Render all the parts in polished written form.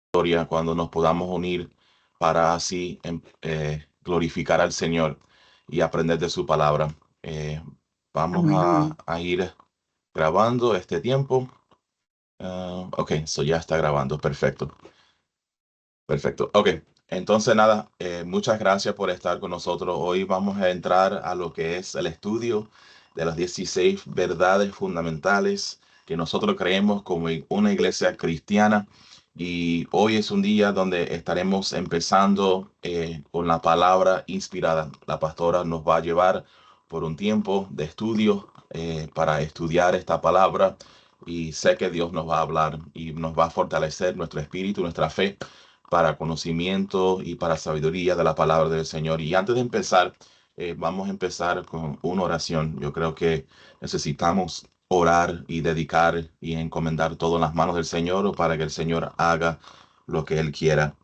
historia cuando nos podamos unir para así glorificar al Señor y aprender de su palabra. Eh, Vamos Amén. a ir grabando este tiempo. Ok, eso ya está grabando. Perfecto. Perfecto. Ok, entonces nada, muchas gracias por estar con nosotros. Hoy vamos a entrar a lo que es el estudio de las 16 verdades fundamentales que nosotros creemos como una iglesia cristiana. Y hoy es un día donde estaremos empezando con la palabra inspirada. La pastora nos va a llevar por un tiempo de estudio para estudiar esta palabra. Y sé que Dios nos va a hablar y nos va a fortalecer nuestro espíritu, nuestra fe para conocimiento y para sabiduría de la palabra del Señor. Y antes de empezar, vamos a empezar con una oración. Yo creo que necesitamos orar y dedicar y encomendar todo en las manos del Señor para que el Señor haga lo que Él quiera.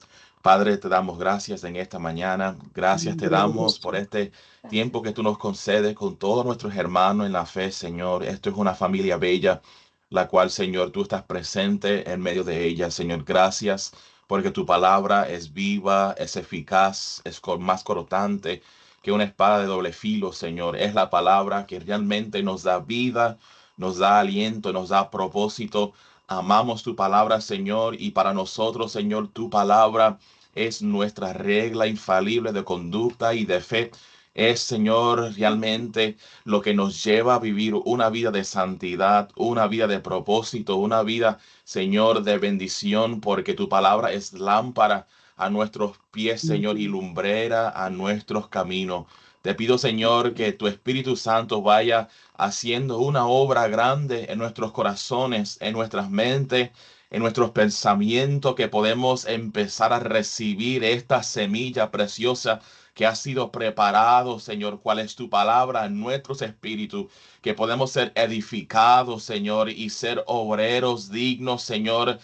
Padre, te damos gracias en esta mañana. Gracias te Amén. damos por este Gracias. tiempo que tú nos concedes con todos nuestros hermanos en la fe, Señor. Esto es una familia bella, la cual, Señor, tú estás presente en medio de ella. Señor, gracias porque tu palabra es viva, es eficaz, es más cortante que una espada de doble filo, Señor. Es la palabra que realmente nos da vida, nos da aliento, nos da propósito. Amamos tu palabra, Señor, y para nosotros, Señor, tu palabra es nuestra regla infalible de conducta y de fe. Es, Señor, realmente lo que nos lleva a vivir una vida de santidad, una vida de propósito, una vida, Señor, de bendición, porque tu palabra es lámpara a nuestros pies, Señor, y lumbrera a nuestros caminos. Te pido, Señor, que tu Espíritu Santo vaya haciendo una obra grande en nuestros corazones, en nuestras mentes, en nuestros pensamientos, que podemos empezar a recibir esta semilla preciosa que ha sido preparado, Señor, cuál es tu palabra en nuestros espíritus, que podemos ser edificados, Señor, y ser obreros dignos, Señor,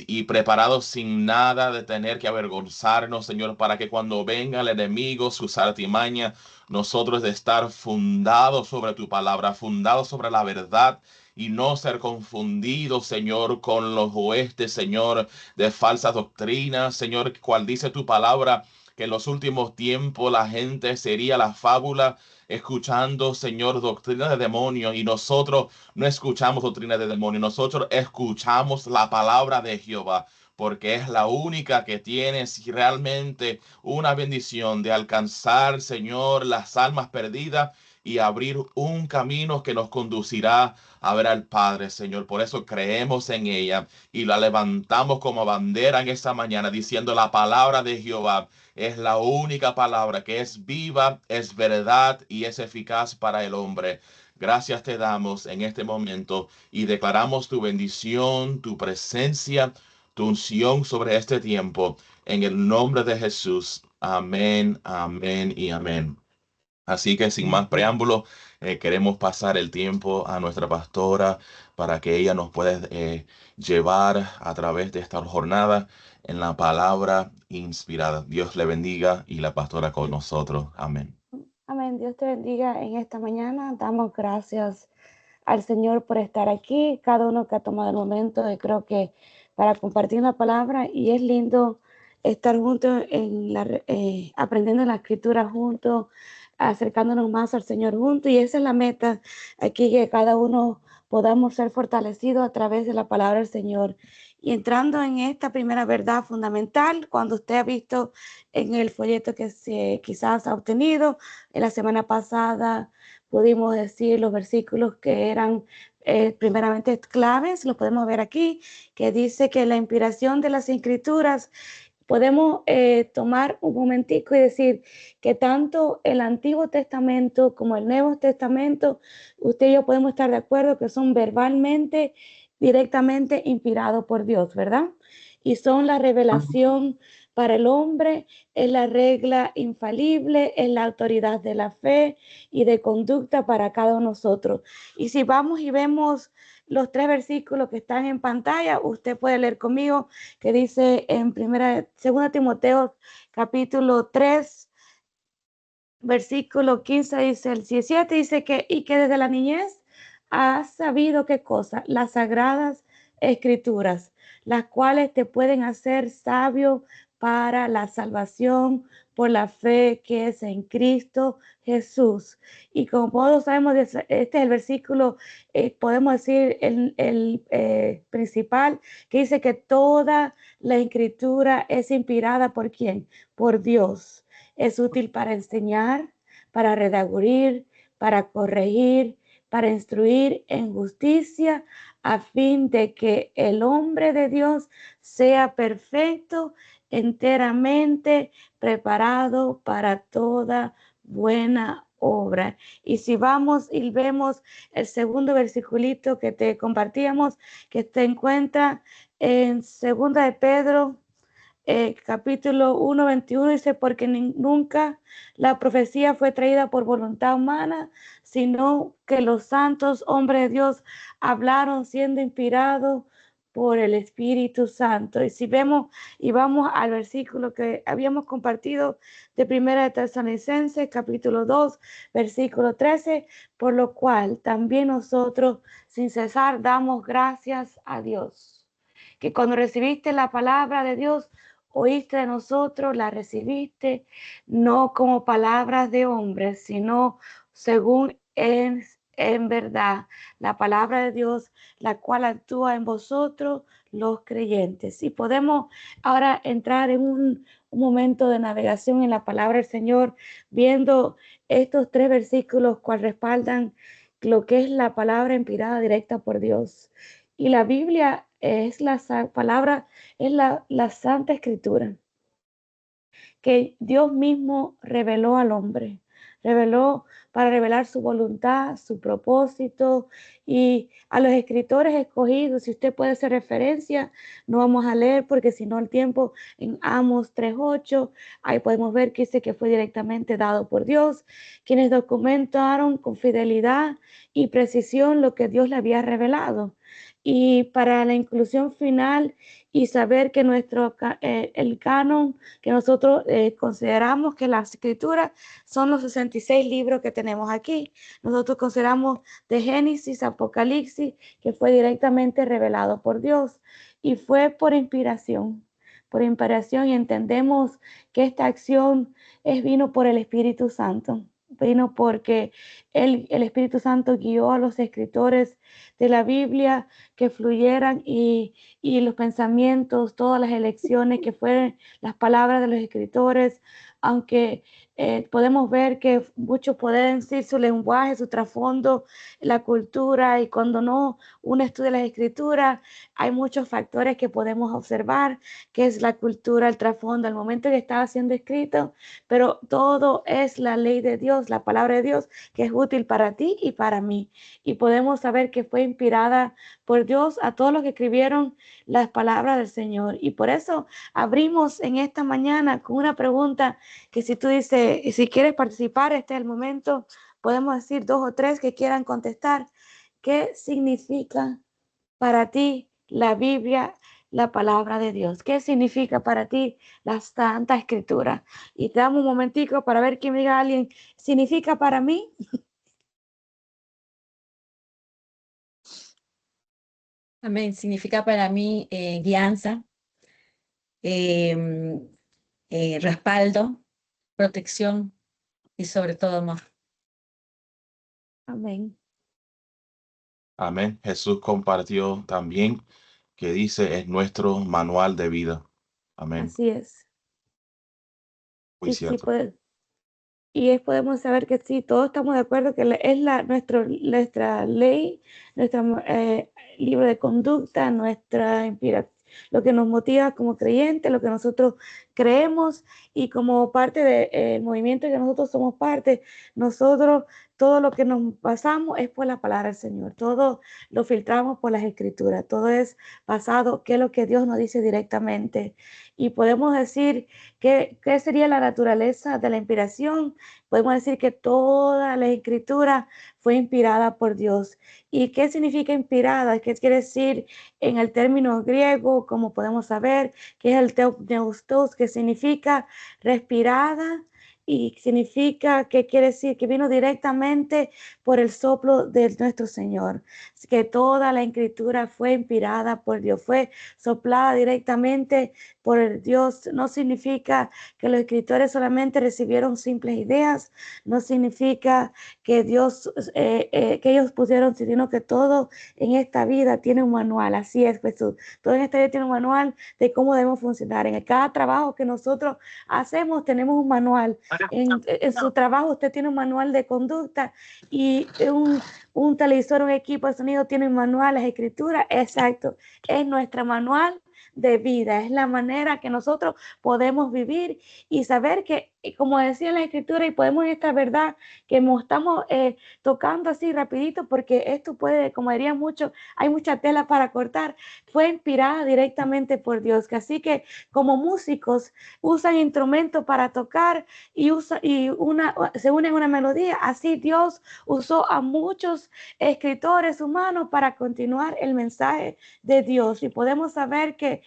y preparados sin nada de tener que avergonzarnos, Señor, para que cuando venga el enemigo, sus artimañas, nosotros de estar fundados sobre tu palabra, fundados sobre la verdad, y no ser confundidos, Señor, con los huestes, Señor, de falsas doctrinas, Señor, cual dice tu palabra, que en los últimos tiempos la gente sería la fábula escuchando, Señor, doctrina de demonios, y nosotros no escuchamos doctrina de demonios, nosotros escuchamos la palabra de Jehová, porque es la única que tiene realmente una bendición de alcanzar, Señor, las almas perdidas y abrir un camino que nos conducirá a ver al Padre, Señor. Por eso creemos en ella y la levantamos como bandera en esta mañana, diciendo la palabra de Jehová es la única palabra que es viva, es verdad y es eficaz para el hombre. Gracias te damos en este momento y declaramos tu bendición, tu presencia, tu unción sobre este tiempo. En el nombre de Jesús. Amén, amén y amén. Así que sin más preámbulos, queremos pasar el tiempo a nuestra pastora para que ella nos pueda llevar a través de esta jornada en la palabra inspirada. Dios le bendiga y la pastora con nosotros. Amén. Amén. Dios te bendiga en esta mañana. Damos gracias al Señor por estar aquí, cada uno que ha tomado el momento, creo que para compartir la palabra, y es lindo estar juntos aprendiendo la escritura juntos, acercándonos más al Señor juntos, y esa es la meta aquí, que cada uno podamos ser fortalecidos a través de la palabra del Señor. Y entrando en esta primera verdad fundamental, cuando usted ha visto en el folleto que quizás ha obtenido en la semana pasada, pudimos decir los versículos que eran primeramente claves, lo podemos ver aquí, que dice que la inspiración de las escrituras, podemos tomar un momentico y decir que tanto el Antiguo Testamento como el Nuevo Testamento, usted y yo podemos estar de acuerdo que son verbalmente, directamente inspirados por Dios, ¿verdad? Y son la revelación para el hombre, es la regla infalible, es la autoridad de la fe y de conducta para cada uno de nosotros. Y si vamos y vemos los tres versículos que están en pantalla, usted puede leer conmigo, que dice en segunda Timoteo capítulo 3, versículo 15, dice el 17, dice que desde la niñez has sabido qué cosa, las sagradas escrituras, las cuales te pueden hacer sabio para la salvación por la fe que es en Cristo Jesús. Y como todos sabemos, este es el versículo, podemos decir, el principal, que dice que toda la escritura es inspirada ¿por quién? Por Dios. Es útil para enseñar, para redarguir, para corregir, para instruir en justicia, a fin de que el hombre de Dios sea perfecto, enteramente preparado para toda buena obra. Y si vamos y vemos el segundo versiculito que te compartíamos, que te encuentra en segunda de Pedro, capítulo 1, 21, dice, porque nunca la profecía fue traída por voluntad humana, sino que los santos hombres de Dios hablaron siendo inspirados por el Espíritu Santo. Y si vemos y vamos al versículo que habíamos compartido de Primera de Tesalonicenses, capítulo 2, versículo 13, por lo cual también nosotros sin cesar damos gracias a Dios, que cuando recibiste la palabra de Dios, oíste de nosotros, la recibiste, no como palabras de hombres, sino según en verdad la palabra de Dios, la cual actúa en vosotros los creyentes. Y podemos ahora entrar en un momento de navegación en la palabra del Señor, viendo estos 3 versículos cual respaldan lo que es la palabra inspirada directa por Dios. Y la Biblia es la palabra, es la Santa Escritura que Dios mismo reveló al hombre, reveló para revelar su voluntad, su propósito, y a los escritores escogidos. Si usted puede hacer referencia, no vamos a leer porque si no el tiempo, en Amos 3:8, ahí podemos ver que dice que fue directamente dado por Dios, quienes documentaron con fidelidad y precisión lo que Dios le había revelado. Y para la inclusión final y saber que el canon que nosotros consideramos que las escrituras son los 66 libros que tenemos aquí. Nosotros consideramos de Génesis, Apocalipsis, que fue directamente revelado por Dios y fue por inspiración, y entendemos que esta acción vino por el Espíritu Santo. Vino porque el Espíritu Santo guió a los escritores de la Biblia que fluyeran y los pensamientos, todas las elecciones que fueron las palabras de los escritores, aunque podemos ver que muchos pueden decir su lenguaje, su trasfondo, la cultura, y cuando uno estudia las escrituras, hay muchos factores que podemos observar, que es la cultura, el trasfondo, el momento que estaba siendo escrito, pero todo es la ley de Dios, la palabra de Dios, que es útil para ti y para mí. Y podemos saber que fue inspirada por Dios a todos los que escribieron las palabras del Señor. Y por eso abrimos en esta mañana con una pregunta que si tú dices, si quieres participar, este es el momento, podemos decir 2 o 3 que quieran contestar. ¿Qué significa para ti la Biblia, la palabra de Dios? ¿Qué significa para ti la Santa Escritura? Y te damos un momentico para ver que me diga alguien, ¿significa para mí? Amén. Significa para mí guianza, respaldo, protección y sobre todo amor. Amén. Amén. Jesús compartió también que dice es nuestro manual de vida. Amén. Así es. Muy Sí, cierto. y podemos saber que sí, todos estamos de acuerdo que es nuestra ley, nuestro libro de conducta, nuestra inspiración, lo que nos motiva como creyentes, lo que nosotros creemos, y como parte del movimiento que nosotros somos parte, nosotros todo lo que nos basamos es por la palabra del Señor, todo lo filtramos por las escrituras, todo es basado que es lo que Dios nos dice directamente. Y podemos decir ¿qué sería la naturaleza de la inspiración? Podemos decir que toda la escritura fue inspirada por Dios. ¿Y qué significa inspirada? ¿Qué quiere decir en el término griego? Como podemos saber, que es el teopneustos, que significa respirada, y significa, ¿qué quiere decir? Que vino directamente por el soplo de nuestro Señor. que toda la escritura fue inspirada por Dios, fue soplada directamente por el Dios. No significa que los escritores solamente recibieron simples ideas, no significa que Dios, que ellos pusieron, sino que todo en esta vida tiene un manual. Así es, Jesús. Todo en esta vida tiene un manual de cómo debemos funcionar. En cada trabajo que nosotros hacemos tenemos un manual. En su trabajo usted tiene un manual de conducta, y un televisor, un equipo de sonido tiene un manual, las escrituras, exacto, es nuestro manual de vida, es la manera que nosotros podemos vivir y saber que, como decía la escritura, y podemos esta verdad que estamos tocando así rapidito, porque esto puede, como diría mucho, hay mucha tela para cortar, fue inspirada directamente por Dios. Así que como músicos usan instrumentos para tocar y se unen una melodía, así Dios usó a muchos escritores humanos para continuar el mensaje de Dios. Y podemos saber que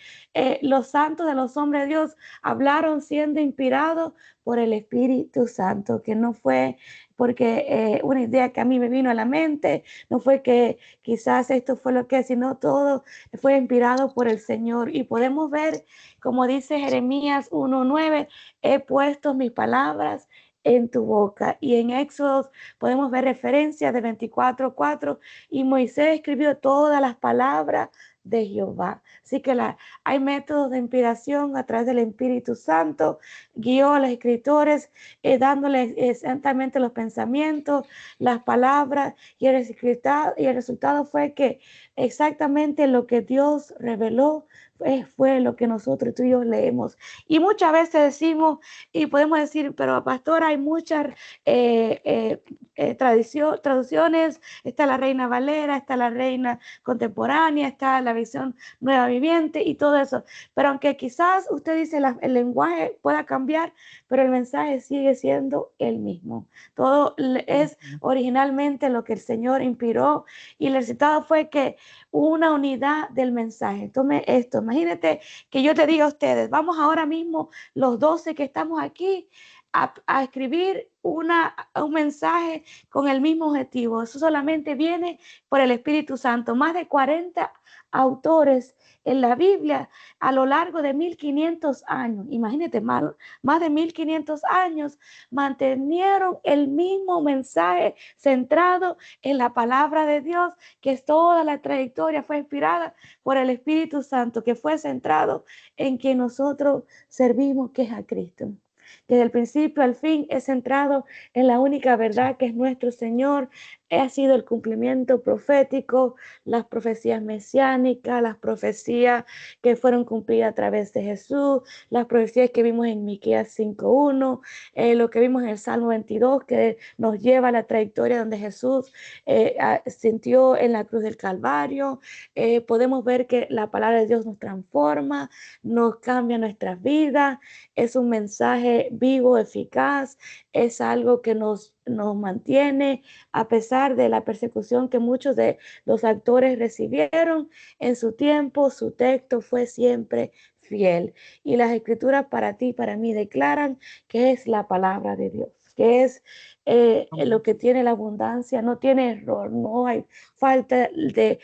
los santos de los hombres de Dios hablaron siendo inspirados por el Espíritu Santo, que no fue porque una idea que a mí me vino a la mente, no fue que quizás esto fue lo que, sino todo fue inspirado por el Señor. Y podemos ver, como dice Jeremías 1:9, he puesto mis palabras en tu boca. Y en Éxodo podemos ver referencias de 24:4, y Moisés escribió todas las palabras de Jehová. Así que hay métodos de inspiración a través del Espíritu Santo, guió a los escritores, dándoles exactamente los pensamientos, las palabras, y el resultado fue que exactamente lo que Dios reveló fue lo que nosotros, tú y yo, leemos. Y muchas veces decimos, y podemos decir, pero pastora, hay muchas traducciones, está la Reina Valera, está la Reina Contemporánea, está la versión Nueva Viviente y todo eso. Pero aunque quizás usted dice el lenguaje pueda cambiar, pero el mensaje sigue siendo el mismo. Todo es originalmente lo que el Señor inspiró, y el resultado fue que una unidad del mensaje. Tome esto, imagínate que yo te diga a ustedes, vamos ahora mismo los 12 que estamos aquí a escribir un mensaje con el mismo objetivo. Eso solamente viene por el Espíritu Santo. Más de 40 autores en la Biblia a lo largo de 1500 años, imagínate, más de 1500 años, mantenieron el mismo mensaje centrado en la palabra de Dios, que es toda la trayectoria fue inspirada por el Espíritu Santo, que fue centrado en que nosotros servimos, que es a Cristo. Desde el principio al fin es centrado en la única verdad, que es nuestro Señor. Ha sido el cumplimiento profético, las profecías mesiánicas, las profecías que fueron cumplidas a través de Jesús, las profecías que vimos en Miqueas 5:1, lo que vimos en el Salmo 22, que nos lleva a la trayectoria donde Jesús sintió en la cruz del Calvario. Podemos ver que la palabra de Dios nos transforma, nos cambia nuestras vidas, es un mensaje vivo, eficaz, es algo que nos mantiene a pesar de la persecución que muchos de los actores recibieron en su tiempo. Su texto fue siempre fiel, y las escrituras para ti y para mí declaran que es la palabra de Dios, que es lo que tiene la abundancia, no tiene error, no hay falta de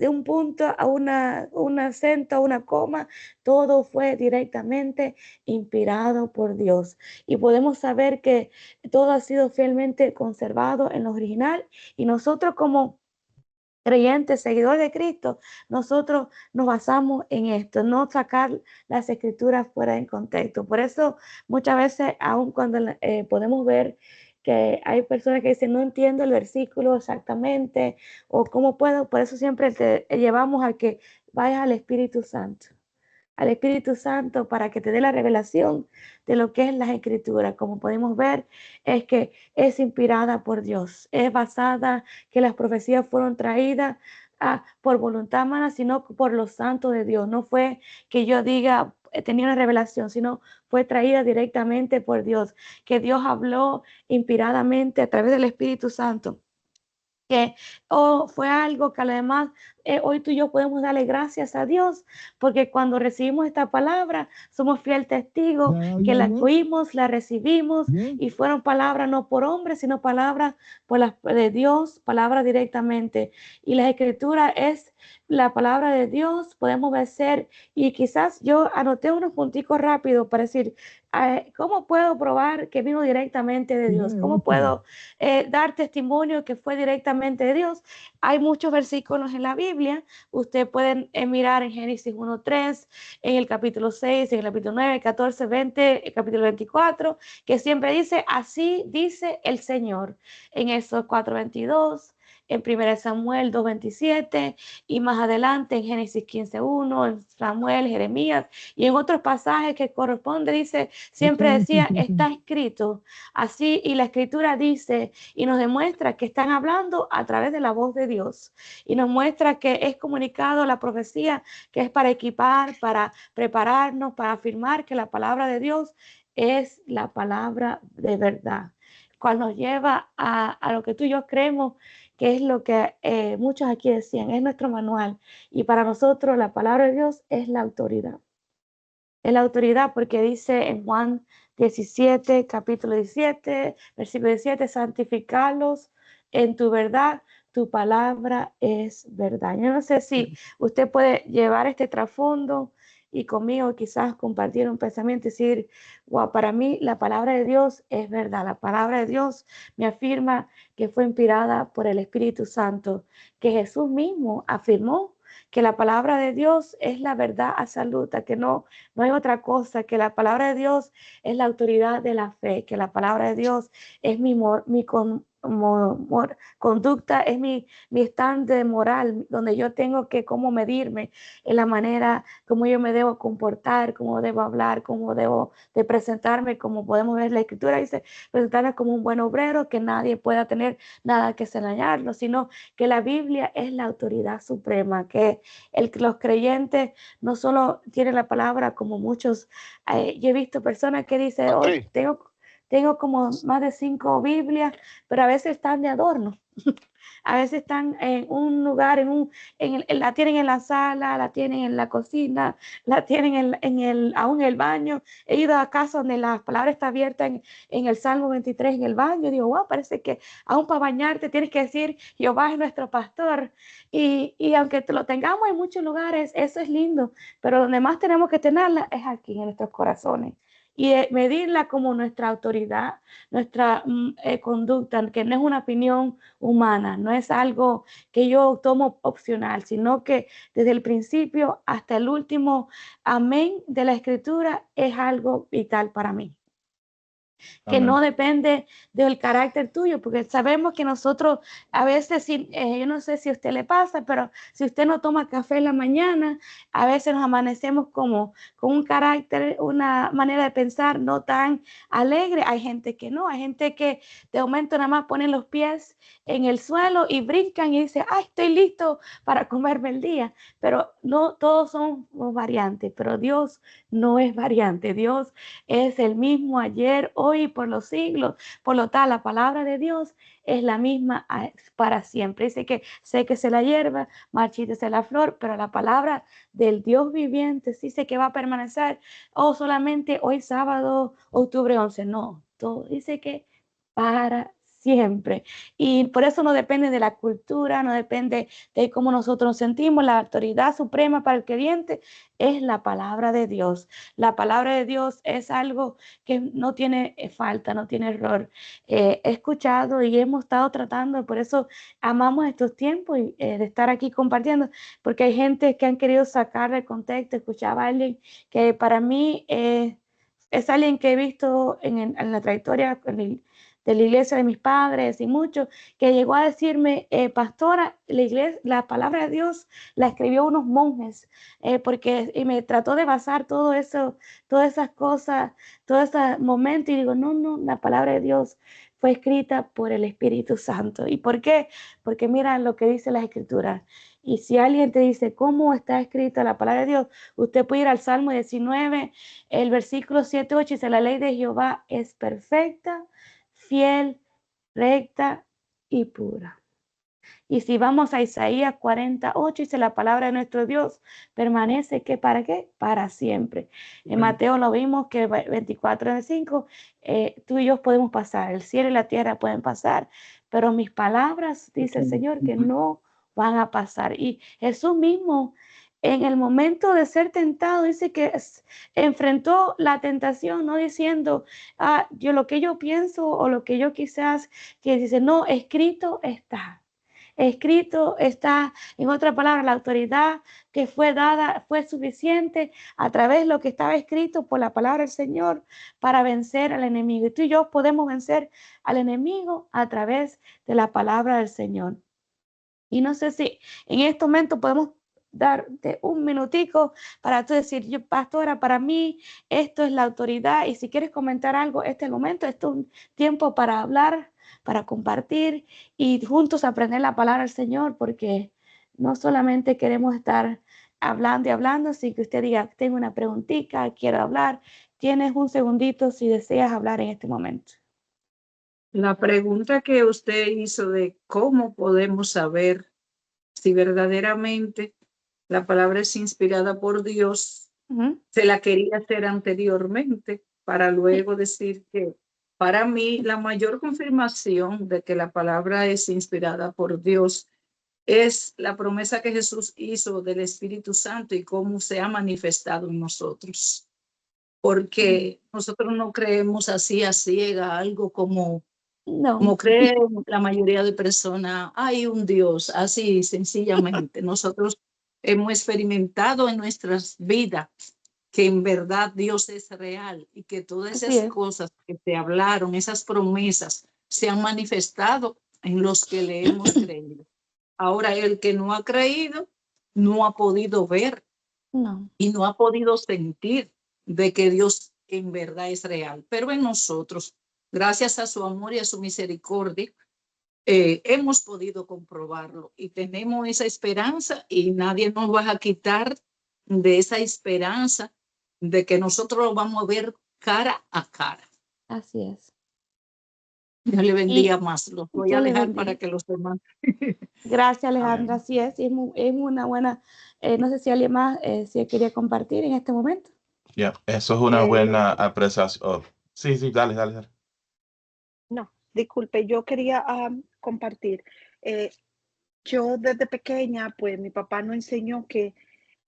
un punto a un acento, a una coma. Todo fue directamente inspirado por Dios, y podemos saber que todo ha sido fielmente conservado en lo original, y nosotros como creyentes, seguidores de Cristo, nosotros nos basamos en esto, no sacar las escrituras fuera de contexto. Por eso muchas veces, aun cuando podemos ver que hay personas que dicen, no entiendo el versículo exactamente, o cómo puedo, por eso siempre te llevamos a que vayas al Espíritu Santo para que te dé la revelación de lo que es las escrituras. Como podemos ver, es que es inspirada por Dios, es basada, que las profecías fueron traídas por voluntad humana, sino por los santos de Dios. No fue que yo diga, tenía una revelación, sino fue traída directamente por Dios, que Dios habló inspiradamente a través del Espíritu Santo, que fue algo que además hoy tú y yo podemos darle gracias a Dios, porque cuando recibimos esta palabra, somos fiel testigos que la oímos, la recibimos, y fueron palabras no por hombres, sino palabras por de Dios, palabras directamente. Y la Escritura es la palabra de Dios, podemos vencer. Y quizás yo anoté unos punticos rápidos para decir, ¿cómo puedo probar que vino directamente de Dios? ¿Cómo puedo dar testimonio que fue directamente de Dios? Hay muchos versículos en la Biblia. Ustedes pueden mirar en Génesis 1:3, en el capítulo 6, en el capítulo 9, 14, 20, el capítulo 24, que siempre dice, así dice el Señor. En Éxodo 4:22, en 1 Samuel 2:27, y más adelante en Génesis 15:1, en Samuel, Jeremías, y en otros pasajes que corresponde, dice, siempre decía, está escrito así, y la Escritura dice y nos demuestra que están hablando a través de la voz de Dios, y nos muestra que es comunicado la profecía, que es para equipar, para prepararnos, para afirmar que la palabra de Dios es la palabra de verdad, cual nos lleva a lo que tú y yo creemos, que es lo que muchos aquí decían, es nuestro manual, y para nosotros la palabra de Dios es la autoridad. Es la autoridad porque dice en Juan 17, capítulo 17, versículo 17, santificarlos en tu verdad, tu palabra es verdad. Yo no sé si usted puede llevar este trasfondo y conmigo quizás compartir un pensamiento y decir, wow, para mí la palabra de Dios es verdad. La palabra de Dios me afirma que fue inspirada por el Espíritu Santo, que Jesús mismo afirmó que la palabra de Dios es la verdad absoluta, que no hay otra cosa, que la palabra de Dios es la autoridad de la fe, que la palabra de Dios es mi conducta, es mi estándar moral, donde yo tengo que cómo medirme en la manera como yo me debo comportar, cómo debo hablar, cómo debo de presentarme, como podemos ver la Escritura dice, presentarme como un buen obrero, que nadie pueda tener nada que señalarlo, sino que la Biblia es la autoridad suprema, que los creyentes no solo tienen la palabra como muchos, yo he visto personas que dicen, oh, tengo como más de 5 Biblias, pero a veces están de adorno. A veces están en un lugar, la tienen en la sala, la tienen en la cocina, la tienen aún en el baño. He ido a casa donde la palabra está abierta en el Salmo 23 en el baño. Digo, wow, parece que aún para bañarte tienes que decir, Jehová es nuestro pastor. Y aunque lo tengamos en muchos lugares, eso es lindo, pero donde más tenemos que tenerla es aquí en nuestros corazones. Y medirla como nuestra autoridad, nuestra conducta, que no es una opinión humana, no es algo que yo tomo opcional, sino que desde el principio hasta el último amén de la Escritura es algo vital para mí. Que Amén. no depende del carácter tuyo, porque sabemos que nosotros a veces, yo no sé si a usted le pasa, pero si usted no toma café en la mañana, a veces nos amanecemos como con un carácter, una manera de pensar no tan alegre. Hay gente que no, hay gente que de momento nada más ponen los pies en el suelo y brincan y dicen, ay, estoy listo para comerme el día. Pero no todos son variantes, pero Dios no es variante. Dios es el mismo ayer, hoy y por los siglos. Por lo tal, la palabra de Dios es la misma para siempre. Dice que séquese la hierba, marchítese la flor, pero la palabra del Dios viviente dice que va a permanecer, solamente hoy sábado, octubre 11. No, todo dice que para siempre. Y por eso no depende de la cultura, no depende de cómo nosotros nos sentimos. La autoridad suprema para el creyente es la palabra de Dios. La palabra de Dios es algo que no tiene falta, no tiene error. He escuchado y hemos estado tratando, por eso amamos estos tiempos de estar aquí compartiendo, porque hay gente que han querido sacar de contexto. Escuchaba a alguien que para mí es alguien que he visto en la trayectoria de la iglesia de mis padres y muchos, que llegó a decirme, pastora, la palabra de Dios la escribió unos monjes, y me trató de basar todo eso, todas esas cosas, todo ese momento, y digo, no, la palabra de Dios fue escrita por el Espíritu Santo. ¿Y por qué? Porque mira lo que dice las Escrituras. Y si alguien te dice cómo está escrita la palabra de Dios, usted puede ir al Salmo 19, el versículo 7, 8, dice, la ley de Jehová es perfecta, fiel, recta y pura. Y si vamos a Isaías 48, dice la palabra de nuestro Dios permanece, ¿que para qué? Para siempre. En Mateo lo vimos que 24:5, tú y yo podemos pasar, el cielo y la tierra pueden pasar, pero mis palabras, dice el Señor, que no van a pasar. Y Jesús mismo, en el momento de ser tentado, dice que enfrentó la tentación, no diciendo, yo lo que yo pienso o lo que yo quizás, que dice, no, escrito está. Escrito está, en otra palabra, la autoridad que fue dada fue suficiente a través de lo que estaba escrito por la palabra del Señor para vencer al enemigo. Y tú y yo podemos vencer al enemigo a través de la palabra del Señor. Y no sé si en este momento podemos darte un minutico para tú decir, yo, pastora, para mí esto es la autoridad, y si quieres comentar algo, este es el momento, este es un tiempo para hablar, para compartir y juntos aprender la palabra del Señor, porque no solamente queremos estar hablando y hablando, sino que usted diga, tengo una preguntita, quiero hablar, tienes un segundito si deseas hablar en este momento. La pregunta que usted hizo de cómo podemos saber si verdaderamente la palabra es inspirada por Dios, se la quería hacer anteriormente para luego decir que para mí la mayor confirmación de que la palabra es inspirada por Dios es la promesa que Jesús hizo del Espíritu Santo y cómo se ha manifestado en nosotros. Porque nosotros no creemos así a ciega, algo como cree la mayoría de personas, hay un Dios, así sencillamente. Nosotros hemos experimentado en nuestras vidas que en verdad Dios es real y que todas esas cosas que te hablaron, esas promesas, se han manifestado en los que le hemos creído. Ahora, el que no ha creído, no ha podido ver y no ha podido sentir de que Dios en verdad es real. Pero en nosotros, gracias a su amor y a su misericordia, hemos podido comprobarlo y tenemos esa esperanza y nadie nos va a quitar de esa esperanza de que nosotros lo vamos a ver cara a cara. Así es. Dios le bendiga más. Los voy a dejar para que los demás. Gracias, Alejandra. Así es. Es una buena, no sé si alguien más si quería compartir en este momento. Ya, eso es una buena apreciación. Sí, dale. No, disculpe, yo quería compartir. Yo desde pequeña, pues mi papá nos enseñó que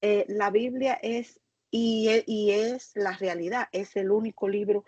la Biblia es y es la realidad, es el único libro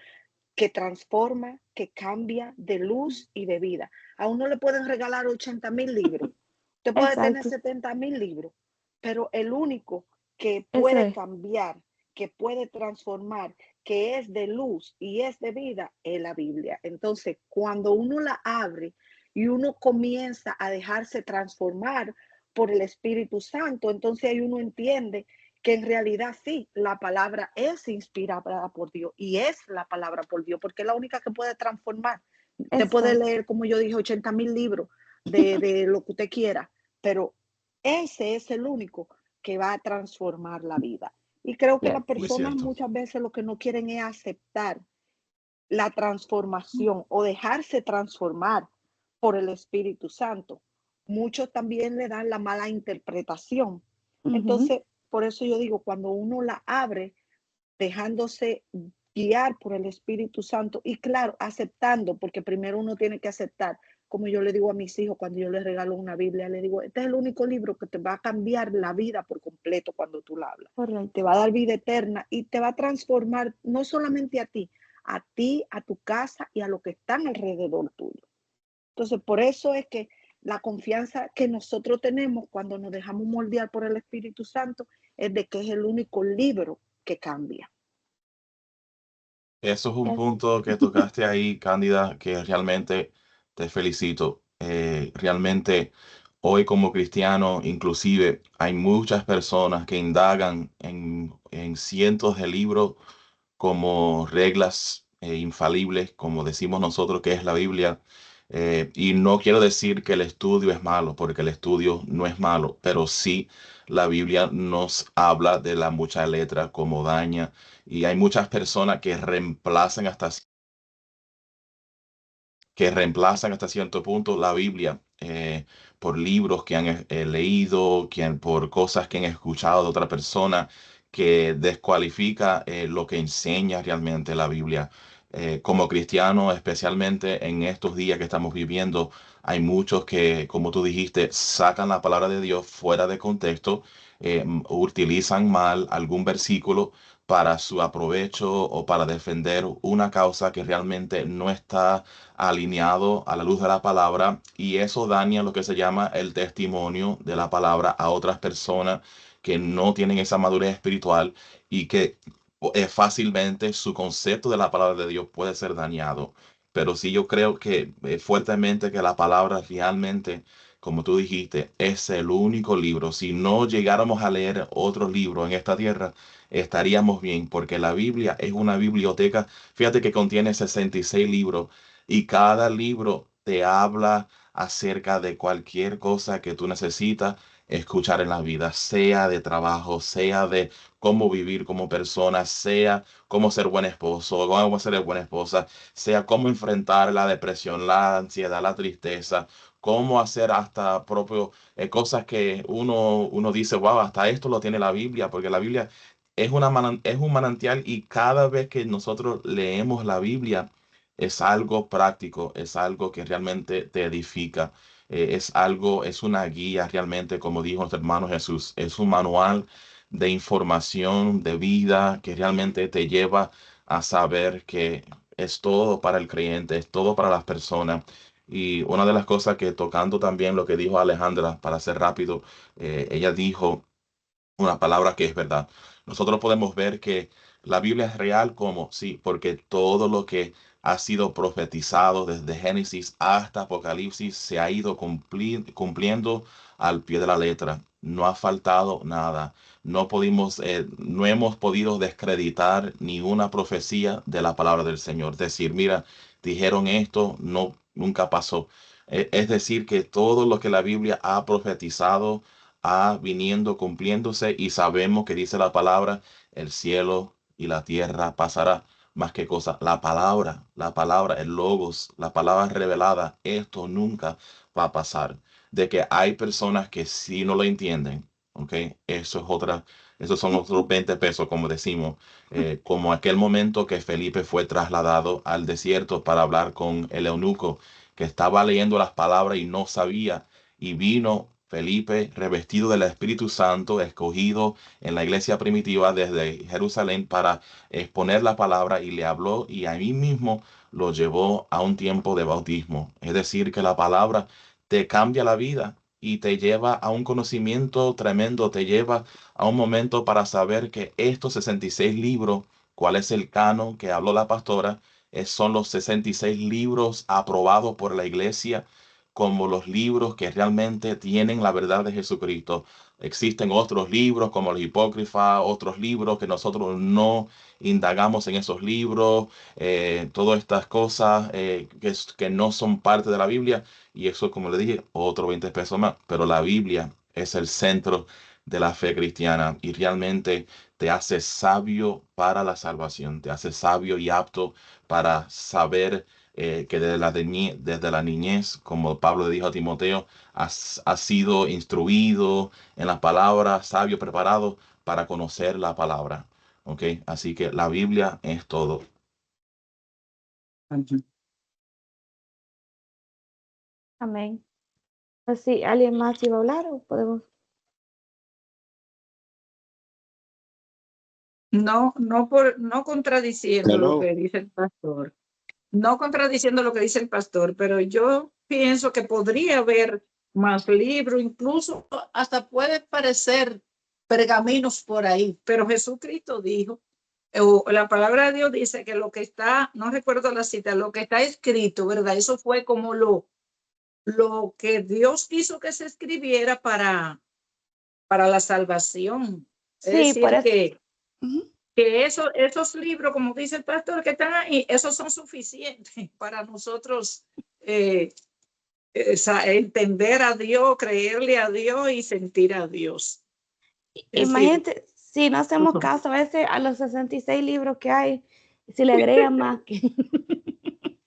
que transforma, que cambia de luz y de vida. A uno le pueden regalar 80,000 libros. Usted puede tener 70,000 libros, pero el único que puede cambiar, que puede transformar, que es de luz y es de vida, es la Biblia. Entonces, cuando uno la abre y uno comienza a dejarse transformar por el Espíritu Santo, entonces ahí uno entiende que en realidad sí, la palabra es inspirada por Dios y es la palabra por Dios, porque es la única que puede transformar. Usted puede leer, como yo dije, 80,000 libros de lo que usted quiera, pero ese es el único que va a transformar la vida. Y creo que las personas muchas veces lo que no quieren es aceptar la transformación o dejarse transformar por el Espíritu Santo. Muchos también le dan la mala interpretación. Entonces, por eso yo digo, cuando uno la abre, dejándose guiar por el Espíritu Santo y claro, aceptando, porque primero uno tiene que aceptar, como yo le digo a mis hijos cuando yo les regalo una Biblia, le digo, este es el único libro que te va a cambiar la vida por completo cuando tú la hablas. Correcto. Te va a dar vida eterna y te va a transformar no solamente a ti, a tu casa y a lo que están alrededor tuyo. Entonces, por eso es que la confianza que nosotros tenemos cuando nos dejamos moldear por el Espíritu Santo es de que es el único libro que cambia. Eso es un punto que tocaste ahí, Cándida, que realmente te felicito. Realmente hoy como cristiano, inclusive, hay muchas personas que indagan en cientos de libros como reglas infalibles, como decimos nosotros que es la Biblia. Y no quiero decir que el estudio es malo, porque el estudio no es malo, pero sí la Biblia nos habla de la mucha letra, como daña, y hay muchas personas que reemplazan hasta que reemplazan hasta cierto punto la Biblia por libros que han leído, por cosas que han escuchado de otra persona, que descualifica lo que enseña realmente la Biblia. Como cristiano, especialmente en estos días que estamos viviendo, hay muchos que, como tú dijiste, sacan la palabra de Dios fuera de contexto, utilizan mal algún versículo para su aprovecho o para defender una causa que realmente no está alineado a la luz de la palabra, y eso daña lo que se llama el testimonio de la palabra a otras personas que no tienen esa madurez espiritual y que fácilmente su concepto de la palabra de Dios puede ser dañado. Pero sí, yo creo que fuertemente que la palabra realmente, como tú dijiste, es el único libro. Si no llegáramos a leer otro libro en esta tierra, estaríamos bien, porque la Biblia es una biblioteca. Fíjate que contiene 66 libros y cada libro te habla acerca de cualquier cosa que tú necesitas escuchar en la vida, sea de trabajo, sea de cómo vivir como persona, sea cómo ser buen esposo, cómo ser buena esposa, sea cómo enfrentar la depresión, la ansiedad, la tristeza, cómo hacer hasta propio cosas que uno dice, wow, hasta esto lo tiene la Biblia, porque la Biblia es un manantial, y cada vez que nosotros leemos la Biblia es algo práctico, es algo que realmente te edifica. Es algo, es una guía realmente, como dijo nuestro hermano Jesús, es un manual de información, de vida, que realmente te lleva a saber que es todo para el creyente, es todo para las personas. Y una de las cosas que, tocando también lo que dijo Alejandra, para ser rápido, ella dijo una palabra que es verdad. Nosotros podemos ver que la Biblia es real, como sí, porque todo lo que ha sido profetizado desde Génesis hasta Apocalipsis se ha ido cumpliendo al pie de la letra. No ha faltado nada. No hemos podido descreditar ni una profecía de la palabra del Señor. Decir, mira, dijeron esto, no, nunca pasó. Es decir, que todo lo que la Biblia ha profetizado viniendo, cumpliéndose, y sabemos que dice la palabra, el cielo y la tierra pasará, más que cosa, la palabra, el logos, la palabra revelada, esto nunca va a pasar. De que hay personas que sí no lo entienden, ¿ok? Esos son otros 20 pesos, como decimos, como aquel momento que Felipe fue trasladado al desierto para hablar con el eunuco, que estaba leyendo las palabras y no sabía, y vino Felipe, revestido del Espíritu Santo, escogido en la iglesia primitiva desde Jerusalén para exponer la palabra, y le habló, y ahí mismo lo llevó a un tiempo de bautismo. Es decir, que la palabra te cambia la vida y te lleva a un conocimiento tremendo, te lleva a un momento para saber que estos 66 libros, cuál es el canon que habló la pastora, son los 66 libros aprobados por la iglesia como los libros que realmente tienen la verdad de Jesucristo. Existen otros libros como los hipócrifas, otros libros que nosotros no indagamos en esos libros, todas estas cosas que no son parte de la Biblia, y eso, como le dije, otro 20 pesos más. Pero la Biblia es el centro de la fe cristiana y realmente te hace sabio para la salvación, te hace sabio y apto para saber que desde la niñez, como Pablo le dijo a Timoteo, has sido instruido en la palabra, sabio, preparado para conocer la palabra. ¿Ok? Así que la Biblia es todo. Amén. Así, ¿alguien más iba a hablar o podemos? No contradiciendo lo Hello. que dice el pastor, no contradiciendo lo que dice el pastor, pero yo pienso que podría haber más libros, incluso hasta puede parecer pergaminos por ahí, pero Jesucristo dijo, o la palabra de Dios dice que lo que está, no recuerdo la cita, lo que está escrito, ¿verdad? Eso fue como lo que Dios quiso que se escribiera para la salvación. Es Sí, por decir, eso. que esos libros, como dice el pastor, que están ahí, esos son suficientes para nosotros entender a Dios, creerle a Dios y sentir a Dios. Es decir, Imagínate, si no hacemos caso a veces a los 66 libros que hay, si le agregan más,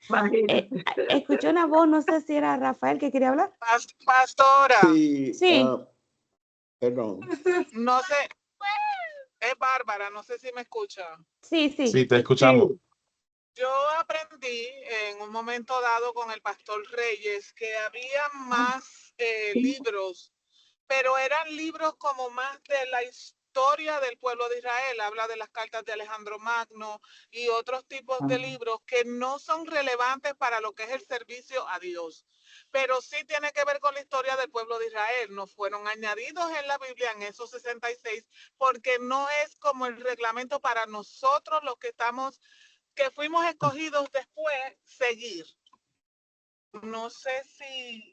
Imagínate. Escuché una voz, no sé si era Rafael que quería hablar. Pastora, Sí, Sí. perdón. no sé, es Bárbara, no sé si me escucha. Sí, Sí, sí. te escuchamos. Yo aprendí en un momento dado con el pastor Reyes que había más libros, pero eran libros como más de la historia del pueblo de Israel. Habla de las cartas de Alejandro Magno y otros tipos de libros que no son relevantes para lo que es el servicio a Dios, pero sí tiene que ver con la historia del pueblo de Israel. No fueron añadidos en la Biblia en esos 66 porque no es como el reglamento para nosotros los que fuimos escogidos después seguir. No sé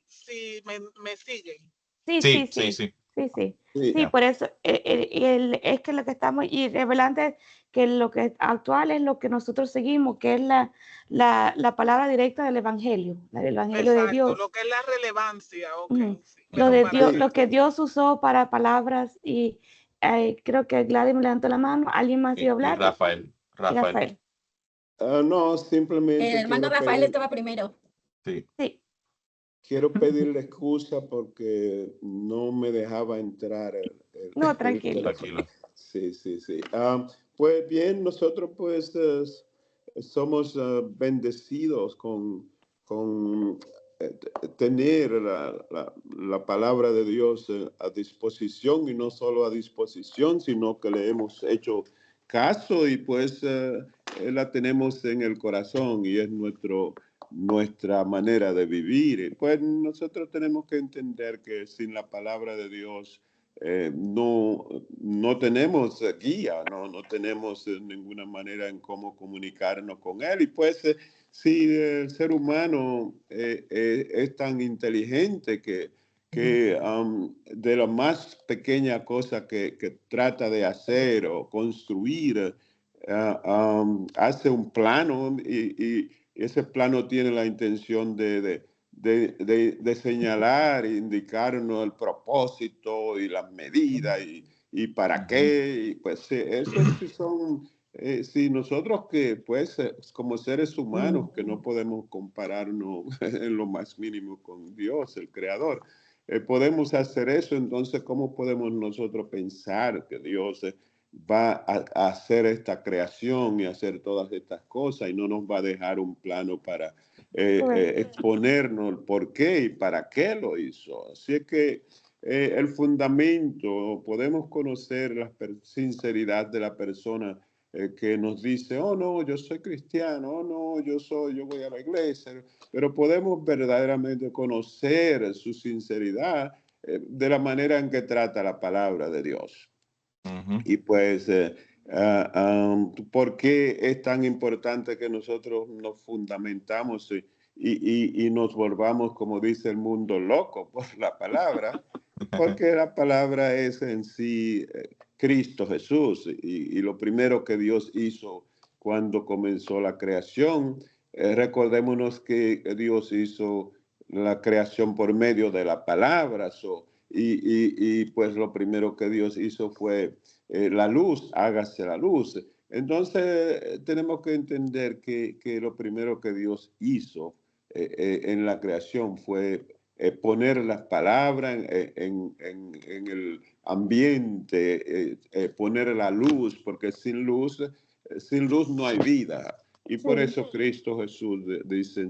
si me siguen. Sí, Sí, sí, sí, sí. sí. Sí, sí. Sí, Sí, por eso es que lo que estamos, y revelante que lo que actual es lo que nosotros seguimos, que es la palabra directa del Evangelio, el Evangelio de Exacto, Dios. lo que es la relevancia, ok. Ujú. Sí, Lo pero de para Dios, sí. lo que Dios usó para palabras, y creo que Gladys me levantó la mano, alguien más iba a Y hablar, Rafael, y Rafael. Rafael. No, El simplemente hermano Rafael estaba primero. Sí. Sí. quiero pedirle excusa porque no me dejaba entrar No, el tranquilo. teléfono. Tranquilo. Sí, sí, sí. Pues bien, nosotros pues somos bendecidos con tener la palabra de Dios a disposición, y no solo a disposición, sino que le hemos hecho caso, y pues la tenemos en el corazón y es nuestra manera de vivir. Y pues nosotros tenemos que entender que sin la palabra de Dios no tenemos guía, no tenemos ninguna manera en cómo comunicarnos con Él. Y pues si el ser humano es tan inteligente que de la más pequeña cosa que trata de hacer o construir, hace un plano, y ese plano tiene la intención de señalar e indicarnos el propósito y las medidas y para qué. Y pues eso sí son, si nosotros que pues como seres humanos que no podemos compararnos en lo más mínimo con Dios, el Creador, podemos hacer eso, entonces ¿cómo podemos nosotros pensar que Dios va a hacer esta creación y hacer todas estas cosas y no nos va a dejar un plano para exponernos el por qué y para qué lo hizo? Así es que el fundamento, podemos conocer la sinceridad de la persona que nos dice, oh no, yo soy cristiano, oh no, yo voy a la iglesia, pero podemos verdaderamente conocer su sinceridad de la manera en que trata la palabra de Dios. Y pues, ¿por qué es tan importante que nosotros nos fundamentamos y nos volvamos, como dice el mundo, loco por la palabra? Porque la palabra es en sí Cristo Jesús, y lo primero que Dios hizo cuando comenzó la creación, recordémonos que Dios hizo la creación por medio de la palabra, y pues lo primero que Dios hizo fue la luz, hágase la luz. Entonces tenemos que entender que lo primero que Dios hizo en la creación fue poner las palabras en el ambiente, poner la luz, porque sin luz no hay vida. Y por eso Cristo Jesús dice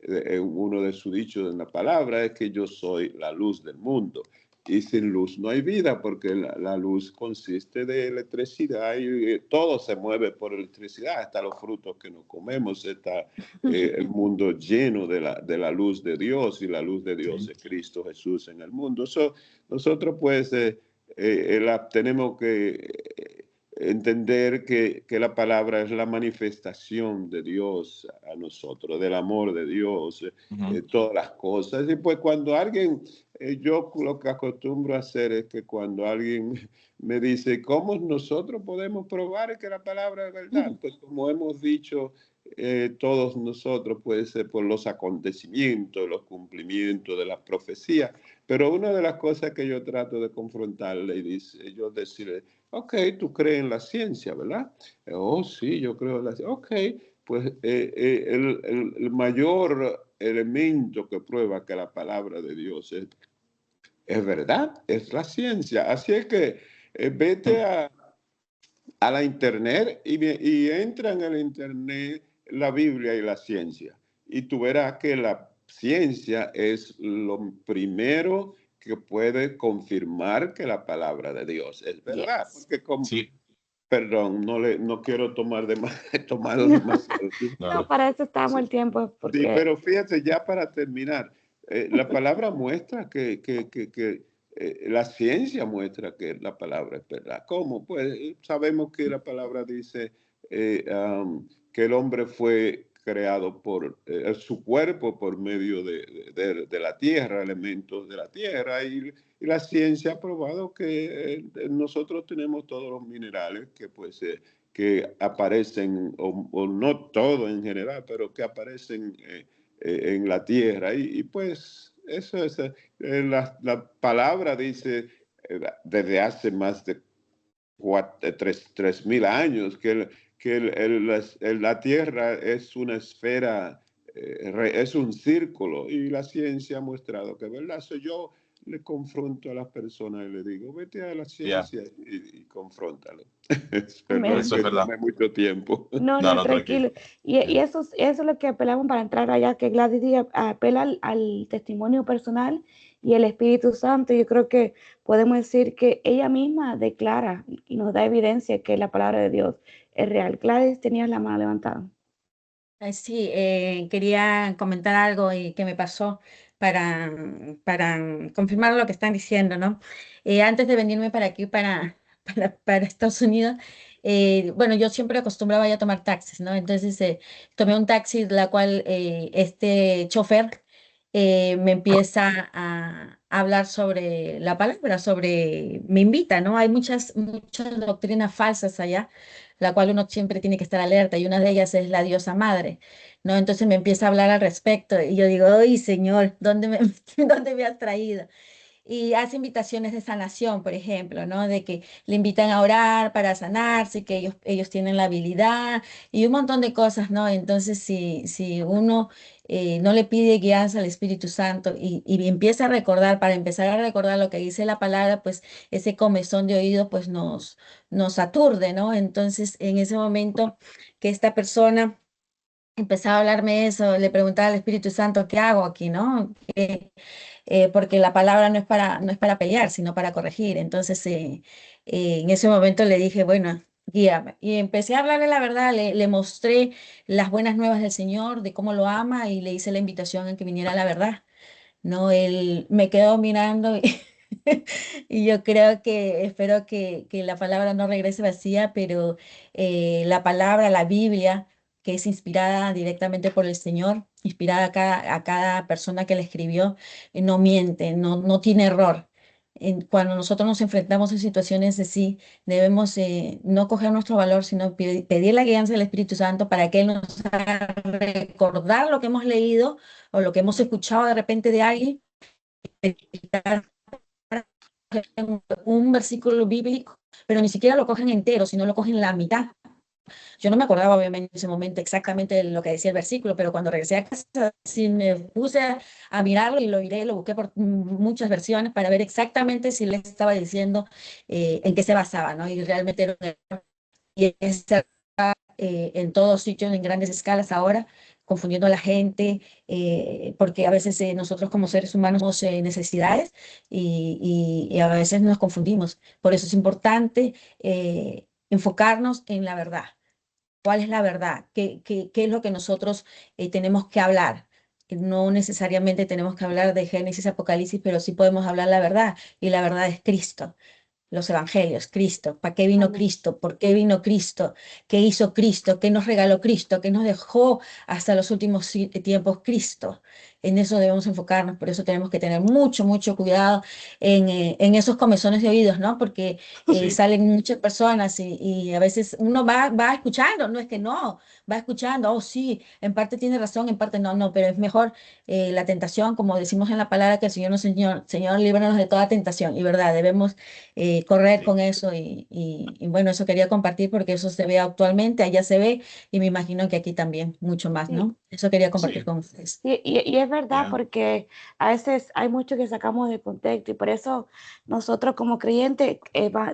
en uno de sus dichos en la palabra, es que yo soy la luz del mundo. Y sin luz no hay vida, porque la luz consiste de electricidad y todo se mueve por electricidad, hasta los frutos que nos comemos, está el mundo lleno de la luz de Dios, y la luz de Dios es Cristo Jesús en el mundo. Nosotros pues tenemos que entender que la palabra es la manifestación de Dios a nosotros, del amor de Dios, todas las cosas. Y pues cuando alguien, yo lo que acostumbro a hacer es que cuando alguien me dice, ¿cómo nosotros podemos probar que la palabra es verdad? Pues como hemos dicho todos nosotros, puede ser por los acontecimientos, los cumplimientos de las profecías. Pero una de las cosas que yo trato de confrontarle y yo decirle, ok, tú crees en la ciencia, ¿verdad? Oh, sí, yo creo en la ciencia. Ok, pues el mayor elemento que prueba que la palabra de Dios es verdad, es la ciencia. Así es que vete a la internet y entra en el internet la Biblia y la ciencia. Y tú verás que la ciencia es lo primero que puede confirmar que la palabra de Dios es verdad. Yes. Porque como, Sí, perdón, no quiero tomar No, demasiado. no, para eso estamos el tiempo, Sí, porque pero fíjate, ya para terminar, la palabra muestra la ciencia muestra que la palabra es verdad. ¿Cómo? Pues sabemos que la palabra dice que el hombre fue creado por su cuerpo por medio de la tierra, elementos de la tierra, y la ciencia ha probado que nosotros tenemos todos los minerales que pues que aparecen, o no todo en general, pero que aparecen en la tierra. Y pues eso es, la palabra dice desde hace más de 3.000 años la tierra es una esfera, es un círculo, y la ciencia ha mostrado que es verdad. Yo le confronto a las personas y le digo, vete a la ya, ciencia y confróntalo. Perdón amén. eso es que verdad. tome mucho tiempo. No, No, no, no, tranquilo. tranquilo. Y eso es lo que apelamos para entrar allá, que Gladys diga, apela al testimonio personal y el Espíritu Santo. Yo creo que podemos decir que ella misma declara y nos da evidencia que la palabra de Dios es real. Gladys, tenías la mano levantada. Sí, quería comentar algo y que me pasó para confirmar lo que están diciendo, ¿no? Antes de venirme para aquí, para Estados Unidos, bueno, yo siempre acostumbraba ya a tomar taxis, ¿no? Entonces tomé un taxi, la cual este chofer me empieza a hablar sobre la palabra, me invita, ¿no? Hay muchas doctrinas falsas allá, la cual uno siempre tiene que estar alerta, y una de ellas es la diosa madre, ¿no? Entonces me empieza a hablar al respecto y yo digo, ¡ay, Señor, dónde me has traído? Y hace invitaciones de sanación, por ejemplo, ¿no? De que le invitan a orar para sanarse, que ellos tienen la habilidad y un montón de cosas, ¿no? Entonces, si uno no le pide guianza al Espíritu Santo y empieza a recordar, para empezar a recordar lo que dice la palabra, pues ese comezón de oído, pues nos aturde, ¿no? Entonces, en ese momento que esta persona empezaba a hablarme eso, le preguntaba al Espíritu Santo, ¿qué hago aquí, no? Porque la palabra no es para pelear, sino para corregir. Entonces, en ese momento le dije, bueno, guíame. Y empecé a hablarle la verdad, le mostré las buenas nuevas del Señor, de cómo lo ama, y le hice la invitación a que viniera a la verdad. No, él me quedó mirando y yo espero que la palabra no regrese vacía, pero la palabra, la Biblia, que es inspirada directamente por el Señor, inspirada a cada persona que la escribió, no miente, no tiene error. Cuando nosotros nos enfrentamos en situaciones así, debemos no coger nuestro valor, sino pedir la guianza del Espíritu Santo para que Él nos haga recordar lo que hemos leído o lo que hemos escuchado de repente de alguien, un versículo bíblico, pero ni siquiera lo cogen entero, sino lo cogen la mitad. Yo no me acordaba obviamente en ese momento exactamente de lo que decía el versículo, pero cuando regresé a casa sí me puse a mirarlo y lo miré, lo busqué por muchas versiones para ver exactamente si le estaba diciendo en qué se basaba, ¿no? Y realmente era un error. Y es en todos sitios, en grandes escalas ahora, confundiendo a la gente, porque a veces nosotros como seres humanos tenemos necesidades y a veces nos confundimos. Por eso es importante enfocarnos en la verdad. ¿Cuál es la verdad? ¿Qué es lo que nosotros tenemos que hablar? No necesariamente tenemos que hablar de Génesis, Apocalipsis, pero sí podemos hablar la verdad, y la verdad es Cristo. Los evangelios, Cristo, ¿para qué vino Amén. Cristo? ¿Por qué vino Cristo? ¿Qué hizo Cristo? ¿Qué nos regaló Cristo? ¿Qué nos dejó hasta los últimos tiempos Cristo? en eso debemos enfocarnos, por eso tenemos que tener mucho cuidado en esos comezones de oídos, ¿no? Porque Sí, salen muchas personas y a veces uno va escuchando, no es que no, va escuchando, oh sí, en parte tiene razón, en parte no, pero es mejor la tentación, como decimos en la palabra, que el Señor nos Señor, líbranos de toda tentación, y verdad, debemos correr sí, con eso y bueno, eso quería compartir porque eso se ve actualmente, allá se ve y me imagino que aquí también mucho más, Sí, ¿no? Eso quería sí, compartir con ustedes. y es verdad ya, porque a veces hay mucho que sacamos de contexto y por eso nosotros como creyentes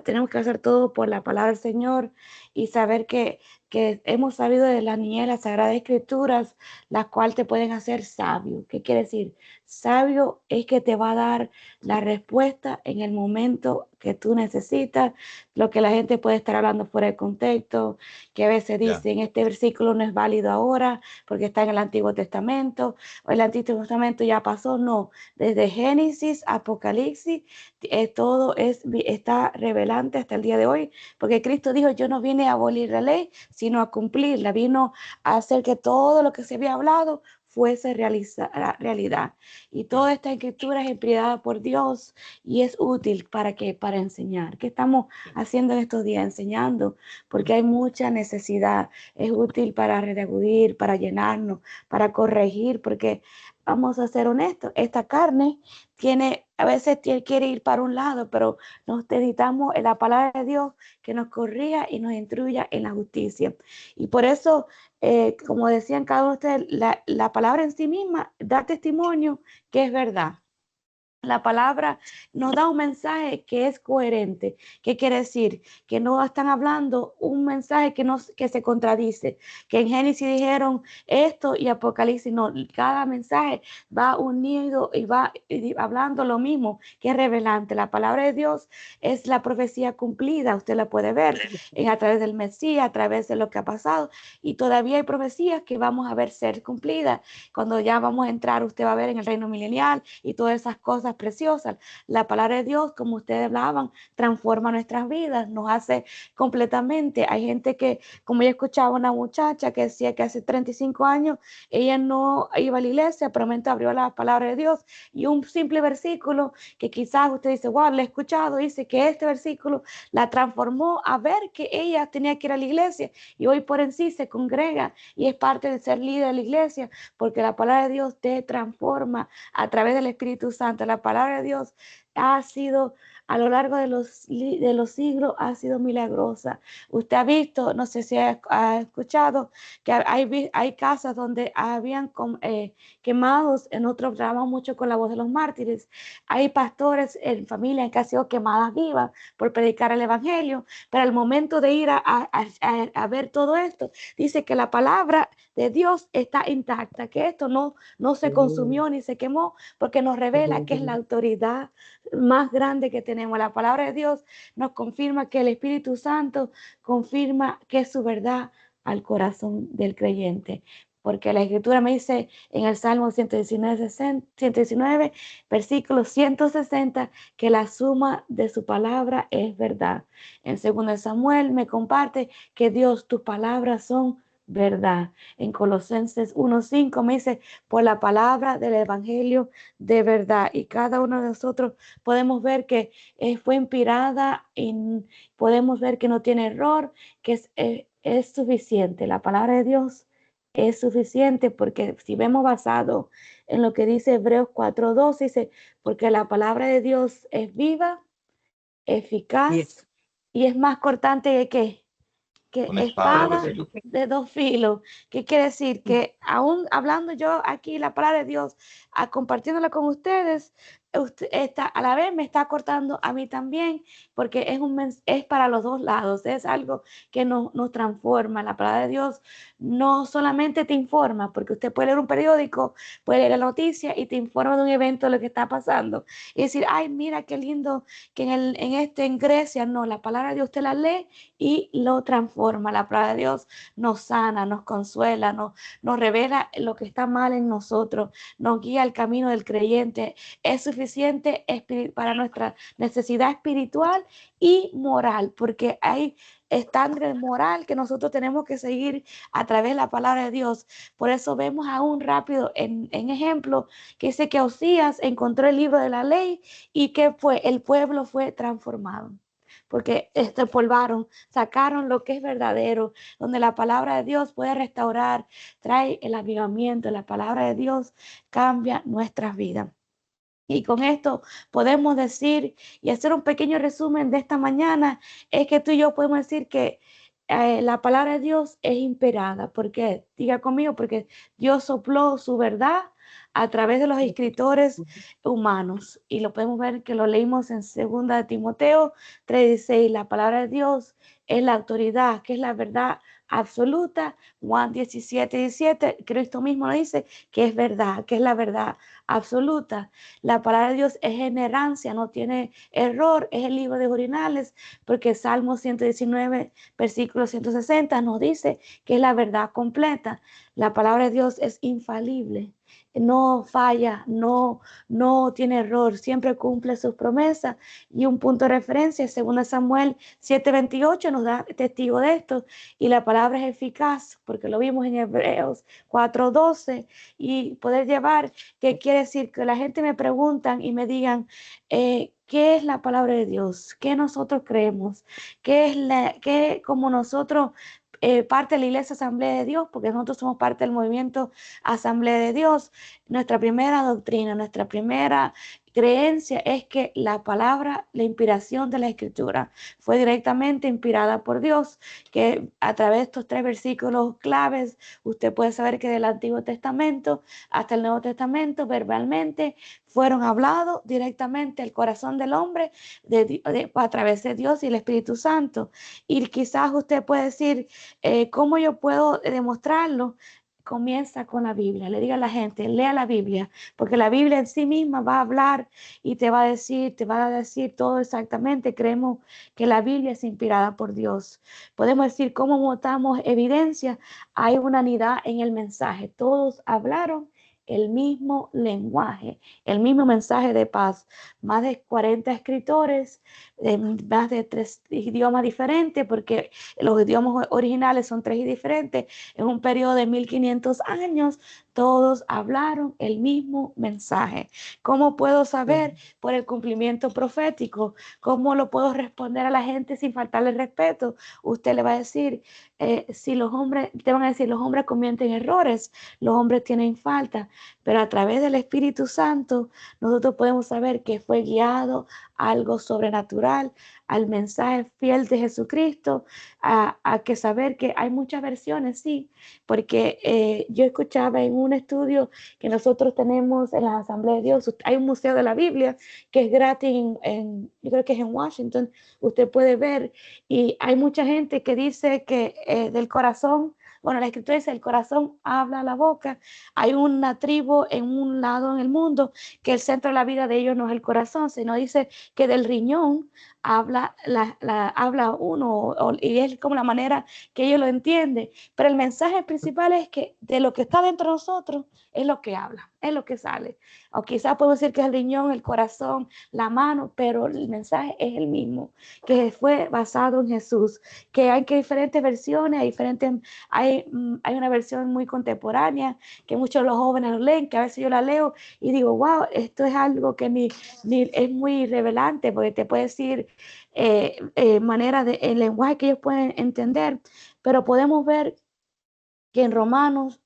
tenemos que hacer todo por la palabra del Señor y saber que hemos sabido de la niñez las Sagradas Escrituras, las cuales te pueden hacer sabio. ¿Qué quiere decir? Sabio es que te va a dar la respuesta en el momento que tú necesitas, lo que la gente puede estar hablando fuera de contexto, que a veces ya, dicen, este versículo no es válido ahora porque está en el Antiguo Testamento, o el Antiguo Testamento ya pasó. No, desde Génesis, Apocalipsis, todo está revelante hasta el día de hoy, porque Cristo dijo, yo no vine a abolir la ley, sino a cumplirla, vino a hacer que todo lo que se había hablado fuese realidad. Y ya, toda esta escritura es inspirada por Dios y es útil para que para enseñar. ¿Qué estamos ya, haciendo en estos días? Enseñando, porque hay mucha necesidad. Es útil para redarguir, para llenarnos, para corregir, porque vamos a ser honestos, esta carne a veces quiere ir para un lado, pero necesitamos en la palabra de Dios que nos corrija y nos instruya en la justicia. Y por eso, como decían cada uno de ustedes, la palabra en sí misma da testimonio que es verdad. La palabra nos da un mensaje que es coherente. ¿Qué quiere decir? Que no están hablando un mensaje que se contradice. Que en Génesis dijeron esto y Apocalipsis no. Cada mensaje va unido y va hablando lo mismo, que es revelante. La palabra de Dios es la profecía cumplida. Usted la puede ver a través del Mesías, a través de lo que ha pasado. Y todavía hay profecías que vamos a ver ser cumplidas. Cuando ya vamos a entrar, usted va a ver en el reino milenial y todas esas cosas preciosas. La palabra de Dios, como ustedes hablaban, transforma nuestras vidas, nos hace completamente. Hay gente que, como yo escuchaba una muchacha que decía que hace 35 años ella no iba a la iglesia, pero abrió la palabra de Dios y un simple versículo que quizás usted dice, wow, lo he escuchado, dice que este versículo la transformó a ver que ella tenía que ir a la iglesia y hoy por en sí se congrega y es parte de ser líder de la iglesia, porque la palabra de Dios te transforma a través del Espíritu Santo. La palabra de Dios ha sido a lo largo de los siglos, ha sido milagrosa. Usted ha visto, no sé si ha escuchado, que hay casas donde habían quemados, en otros trabajamos mucho con la voz de los mártires. Hay pastores en familias que han sido quemadas vivas por predicar el Evangelio, pero al momento de ir a ver todo esto, dice que la palabra de Dios está intacta, que esto no se consumió ni se quemó, porque nos revela que es la autoridad más grande que tenemos. La palabra de Dios nos confirma que el Espíritu Santo confirma que es su verdad al corazón del creyente. Porque la Escritura me dice en el Salmo 119, versículo 160, que la suma de su palabra es verdad. En 2 Samuel me comparte que Dios, tus palabras son verdad. En Colosenses 1:5 me dice, por la palabra del Evangelio de verdad. Y cada uno de nosotros podemos ver que fue inspirada y podemos ver que no tiene error, que es suficiente. La palabra de Dios es suficiente porque si vemos basado en lo que dice Hebreos 4:2, dice, porque la palabra de Dios es viva, eficaz y es más cortante que una espada de dos espada filos. de dos filos. ¿Qué quiere decir? Que aún hablando yo aquí la palabra de Dios, compartiéndola con ustedes, usted a la vez me está cortando a mí también, porque es para los dos lados, es algo que nos transforma. La palabra de Dios no solamente te informa, porque usted puede leer un periódico, puede leer la noticia y te informa de un evento de lo que está pasando. Y decir, ay, mira qué lindo que en Grecia, no, la palabra de Dios usted la lee y lo transforma. La palabra de Dios nos sana, nos consuela, nos revela lo que está mal en nosotros, nos guía al camino del creyente. Es suficiente para nuestra necesidad espiritual y moral, porque hay estándar moral que nosotros tenemos que seguir a través de la palabra de Dios. Por eso vemos aún rápido en ejemplo que dice que Osías encontró el libro de la ley y que el pueblo fue transformado. Porque polvaron, sacaron lo que es verdadero, donde la palabra de Dios puede restaurar, trae el avivamiento. La palabra de Dios cambia nuestras vidas. Y con esto podemos decir y hacer un pequeño resumen de esta mañana, es que tú y yo podemos decir que la palabra de Dios es inspirada. ¿Por qué? Diga conmigo, porque Dios sopló su verdad a través de los escritores humanos. Y lo podemos ver que lo leímos en 2 de Timoteo 3:16. La palabra de Dios es la autoridad, que es la verdad absoluta. Juan 17:17, Cristo mismo lo dice, que es verdad, que es la verdad absoluta. La palabra de Dios es generancia, no tiene error, es el libro de originales, porque Salmo 119, versículo 160 nos dice que es la verdad completa. La palabra de Dios es infalible, no falla, no tiene error, siempre cumple sus promesas. Y un punto de referencia, 2 Samuel 7:28 nos da testigo de esto. Y la palabra es eficaz, porque lo vimos en Hebreos 4:12. Y poder llevar, que quiere decir que la gente me preguntan y me digan, ¿qué es la palabra de Dios? ¿Qué nosotros creemos? ¿Qué como nosotros parte de la Iglesia Asamblea de Dios? Porque nosotros somos parte del movimiento Asamblea de Dios. Nuestra primera doctrina, nuestra primera creencia es que la palabra, la inspiración de la Escritura fue directamente inspirada por Dios, que a través de estos 3 versículos claves usted puede saber que del Antiguo Testamento hasta el Nuevo Testamento verbalmente fueron hablados directamente al corazón del hombre a través de Dios y el Espíritu Santo. Y quizás usted puede decir, ¿cómo yo puedo demostrarlo? Comienza con la Biblia. Le diga a la gente, lea la Biblia, porque la Biblia en sí misma va a hablar y te va a decir todo exactamente. Creemos que la Biblia es inspirada por Dios. Podemos decir cómo mostramos evidencia. Hay unanimidad en el mensaje. Todos hablaron el mismo lenguaje, el mismo mensaje de paz. Más de 40 escritores, más de 3 idiomas diferentes, porque los idiomas originales son 3 y diferentes. En un periodo de 1500 años, todos hablaron el mismo mensaje. ¿Cómo puedo saber? Por el cumplimiento profético. ¿Cómo lo puedo responder a la gente sin faltarle respeto? Usted le va a decir, si los hombres, te van a decir, los hombres cometen errores, los hombres tienen falta, pero a través del Espíritu Santo nosotros podemos saber que fue guiado algo sobrenatural al mensaje fiel de Jesucristo, a que saber que hay muchas versiones, sí, porque yo escuchaba en un estudio que nosotros tenemos en la Asamblea de Dios, hay un museo de la Biblia que es gratis yo creo que es en Washington, usted puede ver, y hay mucha gente que dice que del corazón, bueno, la Escritura dice, el corazón habla la boca. Hay una tribu en un lado en el mundo que el centro de la vida de ellos no es el corazón, sino dice que del riñón habla uno, y es como la manera que ellos lo entienden. Pero el mensaje principal es que de lo que está dentro de nosotros es lo que habla, es lo que sale. O quizás podemos decir que es el riñón, el corazón, la mano, pero el mensaje es el mismo, que fue basado en Jesús, que hay que diferentes versiones, hay una versión muy contemporánea que muchos de los jóvenes lo leen, que a veces yo la leo y digo, wow, esto es algo que ni es muy revelante, porque te puede decir manera de el lenguaje que ellos pueden entender, pero podemos ver que en Romanos,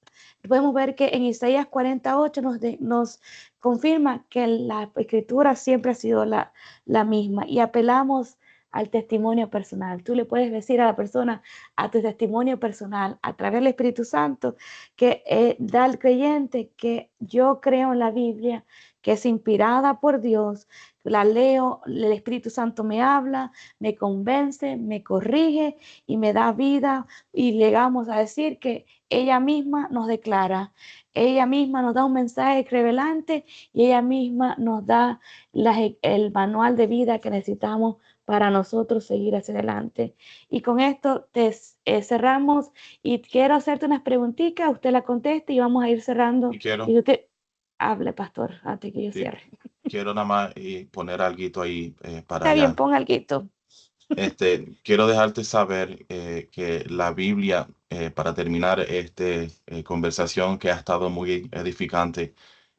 podemos ver que en Isaías 48 nos confirma que la escritura siempre ha sido la misma, y apelamos al testimonio personal. Tú le puedes decir a la persona, a tu testimonio personal, a través del Espíritu Santo, que da al creyente que yo creo en la Biblia, que es inspirada por Dios, la leo, el Espíritu Santo me habla, me convence, me corrige y me da vida, y llegamos a decir que ella misma nos declara, ella misma nos da un mensaje revelante, y ella misma nos da el manual de vida que necesitamos para nosotros seguir hacia adelante. Y con esto cerramos, y quiero hacerte unas preguntitas, usted la conteste y vamos a ir cerrando. Y usted hable, pastor, antes que yo cierre. Quiero nada más poner algo ahí para Está bien, ponga algo. Quiero dejarte saber que la Biblia, para terminar esta conversación que ha estado muy edificante,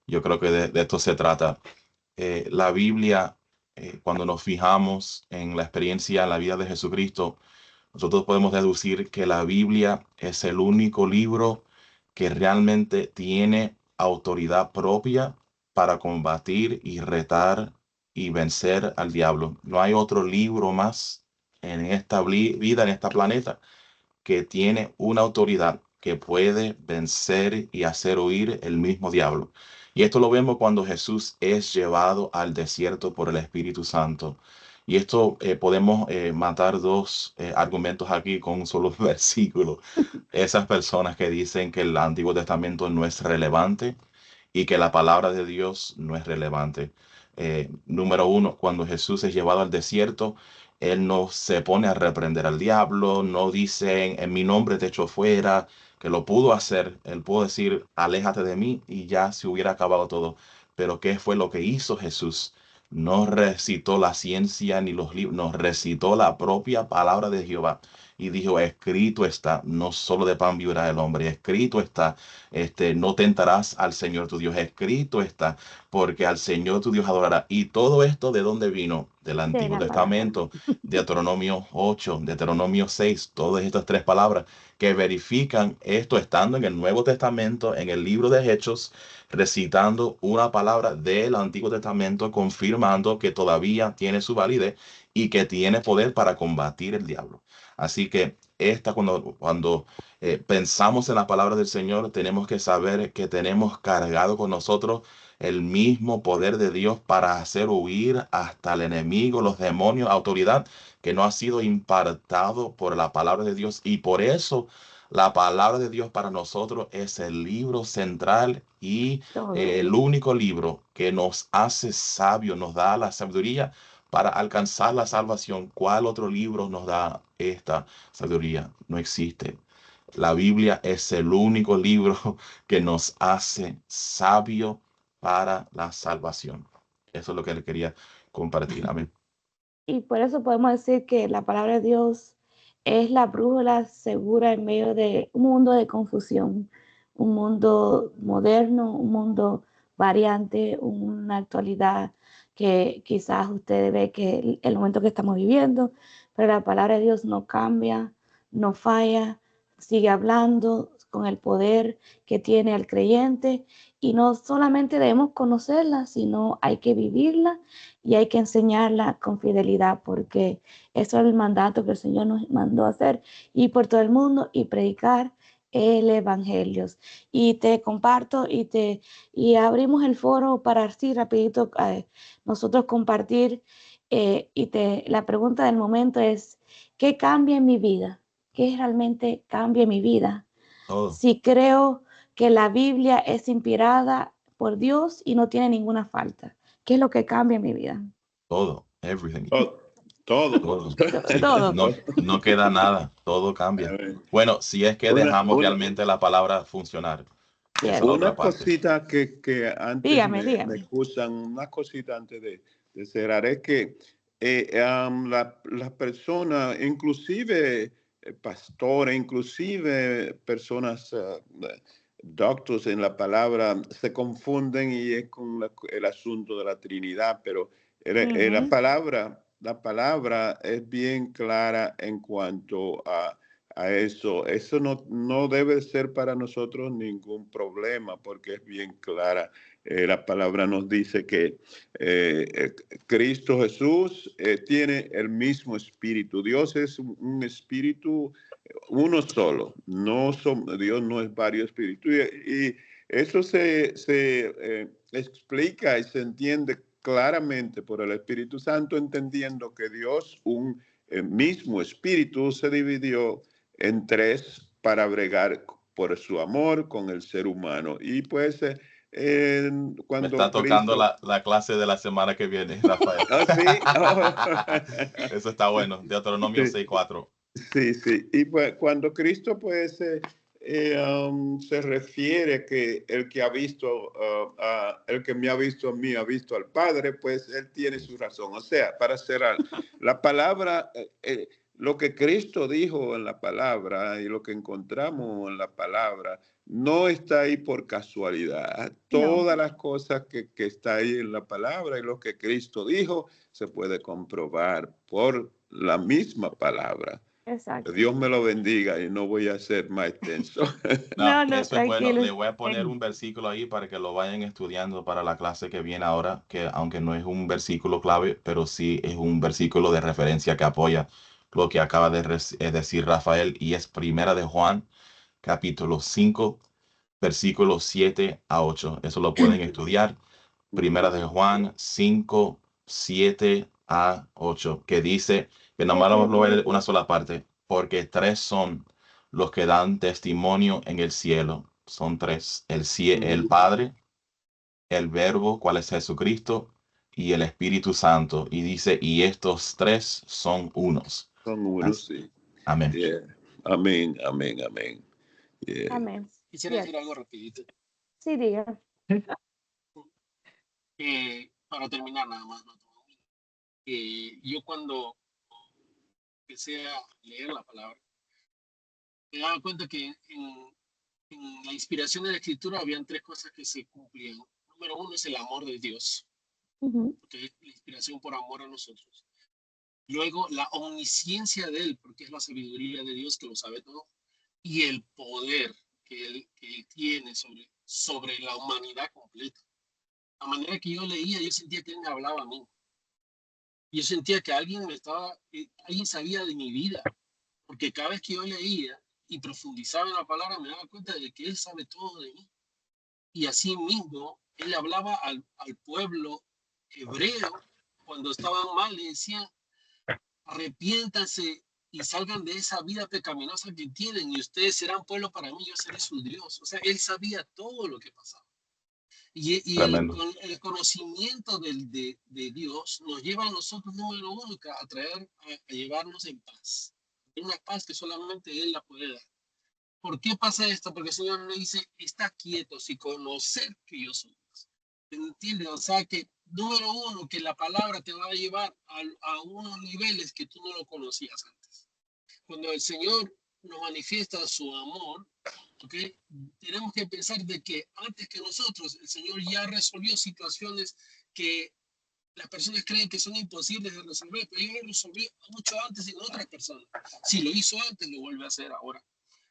yo creo que de esto se trata. La Biblia, cuando nos fijamos en la experiencia, en la vida de Jesucristo, nosotros podemos deducir que la Biblia es el único libro que realmente tiene autoridad propia para combatir y retar y vencer al diablo. No hay otro libro más en esta vida, en este planeta, que tiene una autoridad que puede vencer y hacer huir el mismo diablo. Y esto lo vemos cuando Jesús es llevado al desierto por el Espíritu Santo. Y esto podemos matar dos argumentos aquí con un solo versículo. Esas personas que dicen que el Antiguo Testamento no es relevante y que la palabra de Dios no es relevante. Número uno, cuando Jesús es llevado al desierto, él no se pone a reprender al diablo, no dice en mi nombre te echo fuera, que lo pudo hacer. Él pudo decir, aléjate de mí y ya se hubiera acabado todo. Pero ¿qué fue lo que hizo Jesús? No recitó la ciencia ni los libros, nos recitó la propia palabra de Jehová. Y dijo, escrito está, no solo de pan vivirá el hombre, escrito está, no tentarás al Señor tu Dios, escrito está, porque al Señor tu Dios adorará. Y todo esto, ¿de dónde vino? Del De Antiguo la palabra. Testamento, Deuteronomio 8, Deuteronomio 6, todas estas tres palabras que verifican esto estando en el Nuevo Testamento, en el libro de Hechos, recitando una palabra del Antiguo Testamento, confirmando que todavía tiene su validez y que tiene poder para combatir el diablo. Así que cuando pensamos en la palabra del Señor, tenemos que saber que tenemos cargado con nosotros el mismo poder de Dios para hacer huir hasta el enemigo, los demonios, autoridad que no ha sido impartado por la palabra de Dios. Y por eso la palabra de Dios para nosotros es el libro central y Todo. el único libro que nos hace sabios, nos da la sabiduría para alcanzar la salvación. ¿Cuál otro libro nos da esta sabiduría? No existe. La Biblia es el único libro que nos hace sabio para la salvación. Eso es lo que le quería compartir. Amén. Y por eso podemos decir que la palabra de Dios es la brújula segura en medio de un mundo de confusión, un mundo moderno, un mundo variante, una actualidad que quizás usted ve que el momento que estamos viviendo, pero la palabra de Dios no cambia, no falla, sigue hablando con el poder que tiene el creyente, y no solamente debemos conocerla, sino hay que vivirla y hay que enseñarla con fidelidad, porque eso es el mandato que el Señor nos mandó a hacer, ir por todo el mundo y predicar el evangelio. Y te comparto y abrimos el foro para así rapidito nosotros compartir, la pregunta del momento es, ¿qué cambia en mi vida? ¿Qué realmente cambia en mi vida? Todo, Si creo que la Biblia es inspirada por Dios y no tiene ninguna falta. ¿Qué es lo que cambia en mi vida? todo, everything. Todo. Todo. Todo. No queda nada, todo cambia. Amén. Bueno, si es que dejamos realmente la palabra funcionar. Esa es la otra Una parte. cosita que antes Dígame. me excusan, una cosita antes de cerrar, es que las personas, inclusive pastores, inclusive personas, doctos en la palabra, se confunden y es con el asunto de la Trinidad, pero la palabra es bien clara en cuanto a eso. Eso no debe ser para nosotros ningún problema porque es bien clara. La palabra nos dice que Cristo Jesús tiene el mismo espíritu. Dios es un espíritu uno solo. Dios no es varios espíritus. Y eso se explica y se entiende claramente por el Espíritu Santo, entendiendo que Dios, un mismo espíritu, se dividió en tres para bregar por su amor con el ser humano. Y pues cuando me está tocando la clase de la semana que viene, Rafael. ¿Sí? Eso está bueno, Deuteronomio 6:4. Sí. Y pues cuando Cristo pues se refiere que el que ha visto, el que me ha visto a mí, ha visto al Padre, pues él tiene su razón. O sea, para cerrar, la palabra, lo que Cristo dijo en la palabra y lo que encontramos en la palabra, no está ahí por casualidad. Todas las cosas que está ahí en la palabra y lo que Cristo dijo, se puede comprobar por la misma palabra. Exacto. Dios me lo bendiga y no voy a ser más extenso. No, Eso es bueno. tranquilo. Le voy a poner un versículo ahí para que lo vayan estudiando para la clase que viene ahora, que aunque no es un versículo clave, pero sí es un versículo de referencia que apoya lo que acaba de decir Rafael, y es Primera de Juan, capítulo 5, versículos 7 a 8. Eso lo pueden estudiar. Primera de Juan 5, 7 a 8, que dice, que nomás lo voy a leer una sola parte, porque tres son los que dan testimonio en el cielo. Son tres: el Padre, el Verbo, cual es Jesucristo, y el Espíritu Santo. Y dice, y estos tres son unos. Son unos, sí. Amén. Yeah. Amén, amén, amén. Yeah. Amén. Quisiera decir algo rapidito. Sí, diga. Para terminar nada más, yo cuando empecé a leer la palabra, me daba cuenta que en la inspiración de la escritura habían tres cosas que se cumplían. Número uno es el amor de Dios, porque es la inspiración por amor a nosotros. Luego, la omnisciencia de Él, porque es la sabiduría de Dios que lo sabe todo, y el poder que Él tiene sobre la humanidad completa. La manera que yo leía, yo sentía que Él me hablaba a mí. Yo sentía que alguien sabía de mi vida, porque cada vez que yo leía y profundizaba en la palabra, me daba cuenta de que Él sabe todo de mí. Y así mismo, Él hablaba al pueblo hebreo cuando estaban mal, le decía, arrepiéntanse y salgan de esa vida pecaminosa que tienen y ustedes serán pueblo para mí, yo seré su Dios. O sea, Él sabía todo lo que pasaba. Y el conocimiento de Dios nos lleva a nosotros, número uno, a llevarnos en paz. Una paz que solamente Él la puede dar. ¿Por qué pasa esto? Porque el Señor le dice, está quietos y conocer que yo soy Dios. ¿Entiendes? O sea que, número uno, que la palabra te va a llevar a unos niveles que tú no lo conocías antes. Cuando el Señor nos manifiesta su amor, ¿okay? Tenemos que pensar de que antes que nosotros, el Señor ya resolvió situaciones que las personas creen que son imposibles de resolver, pero Él lo resolvió mucho antes en otras personas. Si lo hizo antes, lo vuelve a hacer ahora.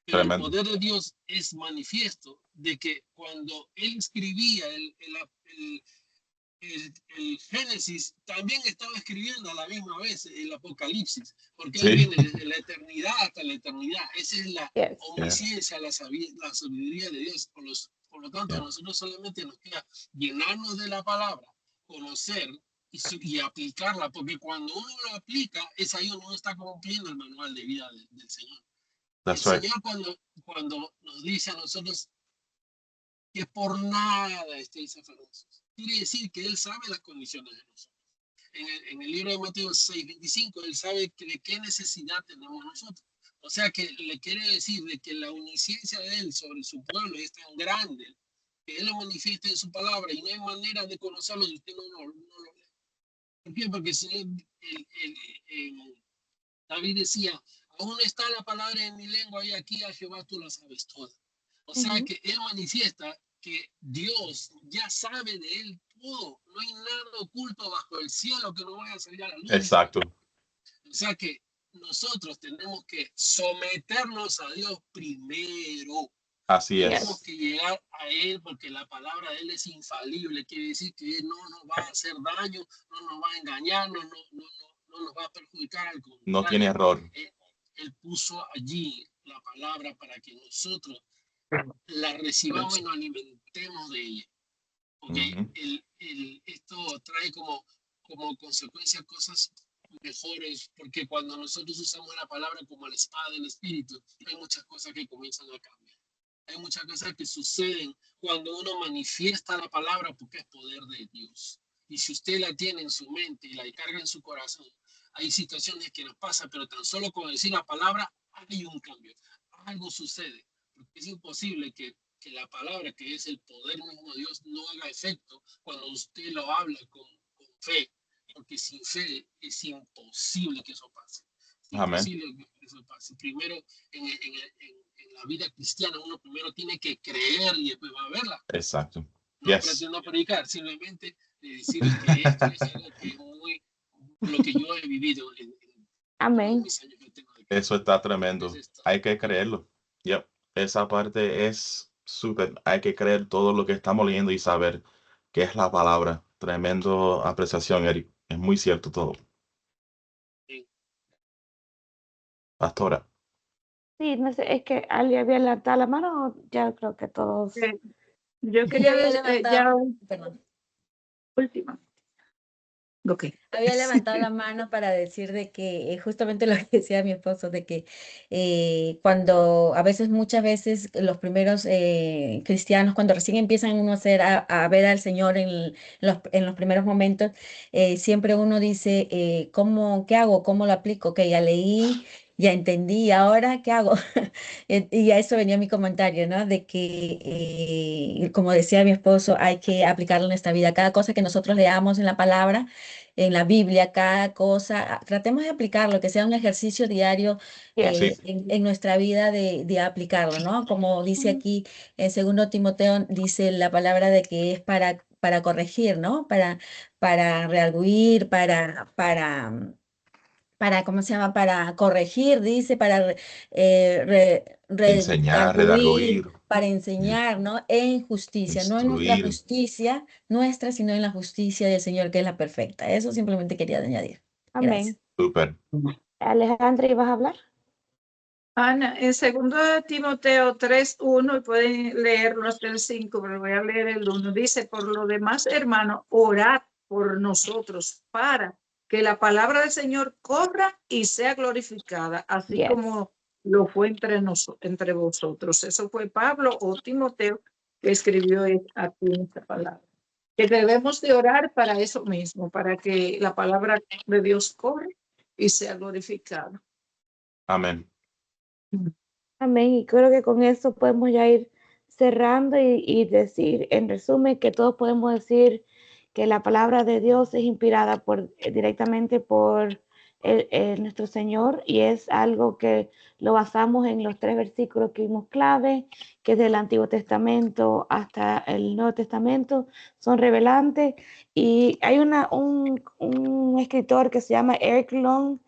Pero el poder de Dios es manifiesto de que cuando Él escribía el Génesis, también estaba escribiendo a la misma vez el Apocalipsis, porque Él viene desde la eternidad hasta la eternidad. Esa es la omnisciencia, la sabiduría de Dios. Por lo tanto, a nosotros solamente nos queda llenarnos de la palabra, conocer y aplicarla, porque cuando uno lo aplica, es ahí donde uno está cumpliendo el manual de vida del Señor. El Señor cuando nos dice a nosotros que por nada estéis afanosos, quiere decir que Él sabe las condiciones de nosotros. En el libro de Mateo 6:25, Él sabe de qué necesidad tenemos nosotros. O sea que le quiere decir de que la omnisciencia de Él sobre su pueblo es tan grande, que Él lo manifiesta en su palabra y no hay manera de conocerlo si usted no lo lee. ¿Por qué? Porque David decía, aún está la palabra en mi lengua y aquí a Jehová tú la sabes toda. O sea que Él manifiesta que Dios ya sabe de Él todo. No hay nada oculto bajo el cielo que no vaya a salir a la luz. Exacto. O sea que nosotros tenemos que someternos a Dios primero. Así es. Tenemos que llegar a Él porque la palabra de Él es infalible. Quiere decir que Él no nos va a hacer daño, no nos va a engañar, no nos va a perjudicar. Al contrario, no tiene error. Él puso allí la palabra para que nosotros la recibamos y nos alimentemos de ella. Porque esto trae como consecuencia cosas mejores, porque cuando nosotros usamos la palabra como la espada del espíritu, hay muchas cosas que comienzan a cambiar. Hay muchas cosas que suceden cuando uno manifiesta la palabra porque es poder de Dios. Y si usted la tiene en su mente y la carga en su corazón, hay situaciones que nos pasan, pero tan solo con decir la palabra hay un cambio. Algo sucede. porque es imposible que la palabra, que es el poder mismo de Dios, no haga efecto cuando usted lo habla con fe, porque sin fe es imposible que eso pase. Es imposible que eso pase. Primero, en la vida cristiana, uno primero tiene que creer y después va a verla. Exacto. No pretendo predicar, simplemente decirles que esto es algo que es muy lo que yo he vivido Amén. en mis años que tengo de Cristo. Eso está tremendo. Hay que creerlo. Yep. Esa parte es súper. Hay que creer todo lo que estamos leyendo y saber qué es la palabra. Tremendo apreciación, Eric. Es muy cierto todo. Sí. Pastora. Sí, no sé, es que alguien había levantado la mano, ya creo que todos. Yo quería ya última. Okay. Había levantado la mano para decir de que justamente lo que decía mi esposo, de que cuando muchas veces los primeros cristianos, cuando recién empiezan uno a ver al Señor en los primeros momentos, siempre uno dice, ¿qué hago? ¿Cómo lo aplico? Que ya leí, ya entendí, ahora ¿qué hago? Y a eso venía mi comentario, ¿no? De que, como decía mi esposo, hay que aplicarlo en nuestra vida. Cada cosa que nosotros leamos en la palabra, en la Biblia, cada cosa, tratemos de aplicarlo, que sea un ejercicio diario en nuestra vida de aplicarlo, ¿no? Como dice aquí en 2 Timoteo, dice la palabra de que es para corregir, ¿no? Para redarguir, ¿cómo se llama? Para corregir, dice, para Enseñar, redarguir, para enseñar, ¿no? En justicia, no en nuestra instruir. justicia nuestra, sino en la justicia del Señor, que es la perfecta. Eso simplemente quería añadir. Amén. Súper. Alejandra, ¿ibas a hablar? Ana, en 2 Timoteo 3:1, y pueden leerlo hasta el 5, pero voy a leer el 1. Dice, por lo demás, hermano, orad por nosotros para que la palabra del Señor corra y sea glorificada, así como lo fue entre vosotros. Eso fue Pablo o Timoteo que escribió aquí esta palabra. Que debemos de orar para eso mismo, para que la palabra de Dios corra y sea glorificada. Amén. Amén. Y creo que con eso podemos ya ir cerrando y decir, en resumen, que todos podemos decir que la palabra de Dios es inspirada directamente por nuestro Señor, y es algo que lo basamos en los 3 versículos que vimos clave, que es del Antiguo Testamento hasta el Nuevo Testamento, son revelantes. Y hay un escritor que se llama Eric Long,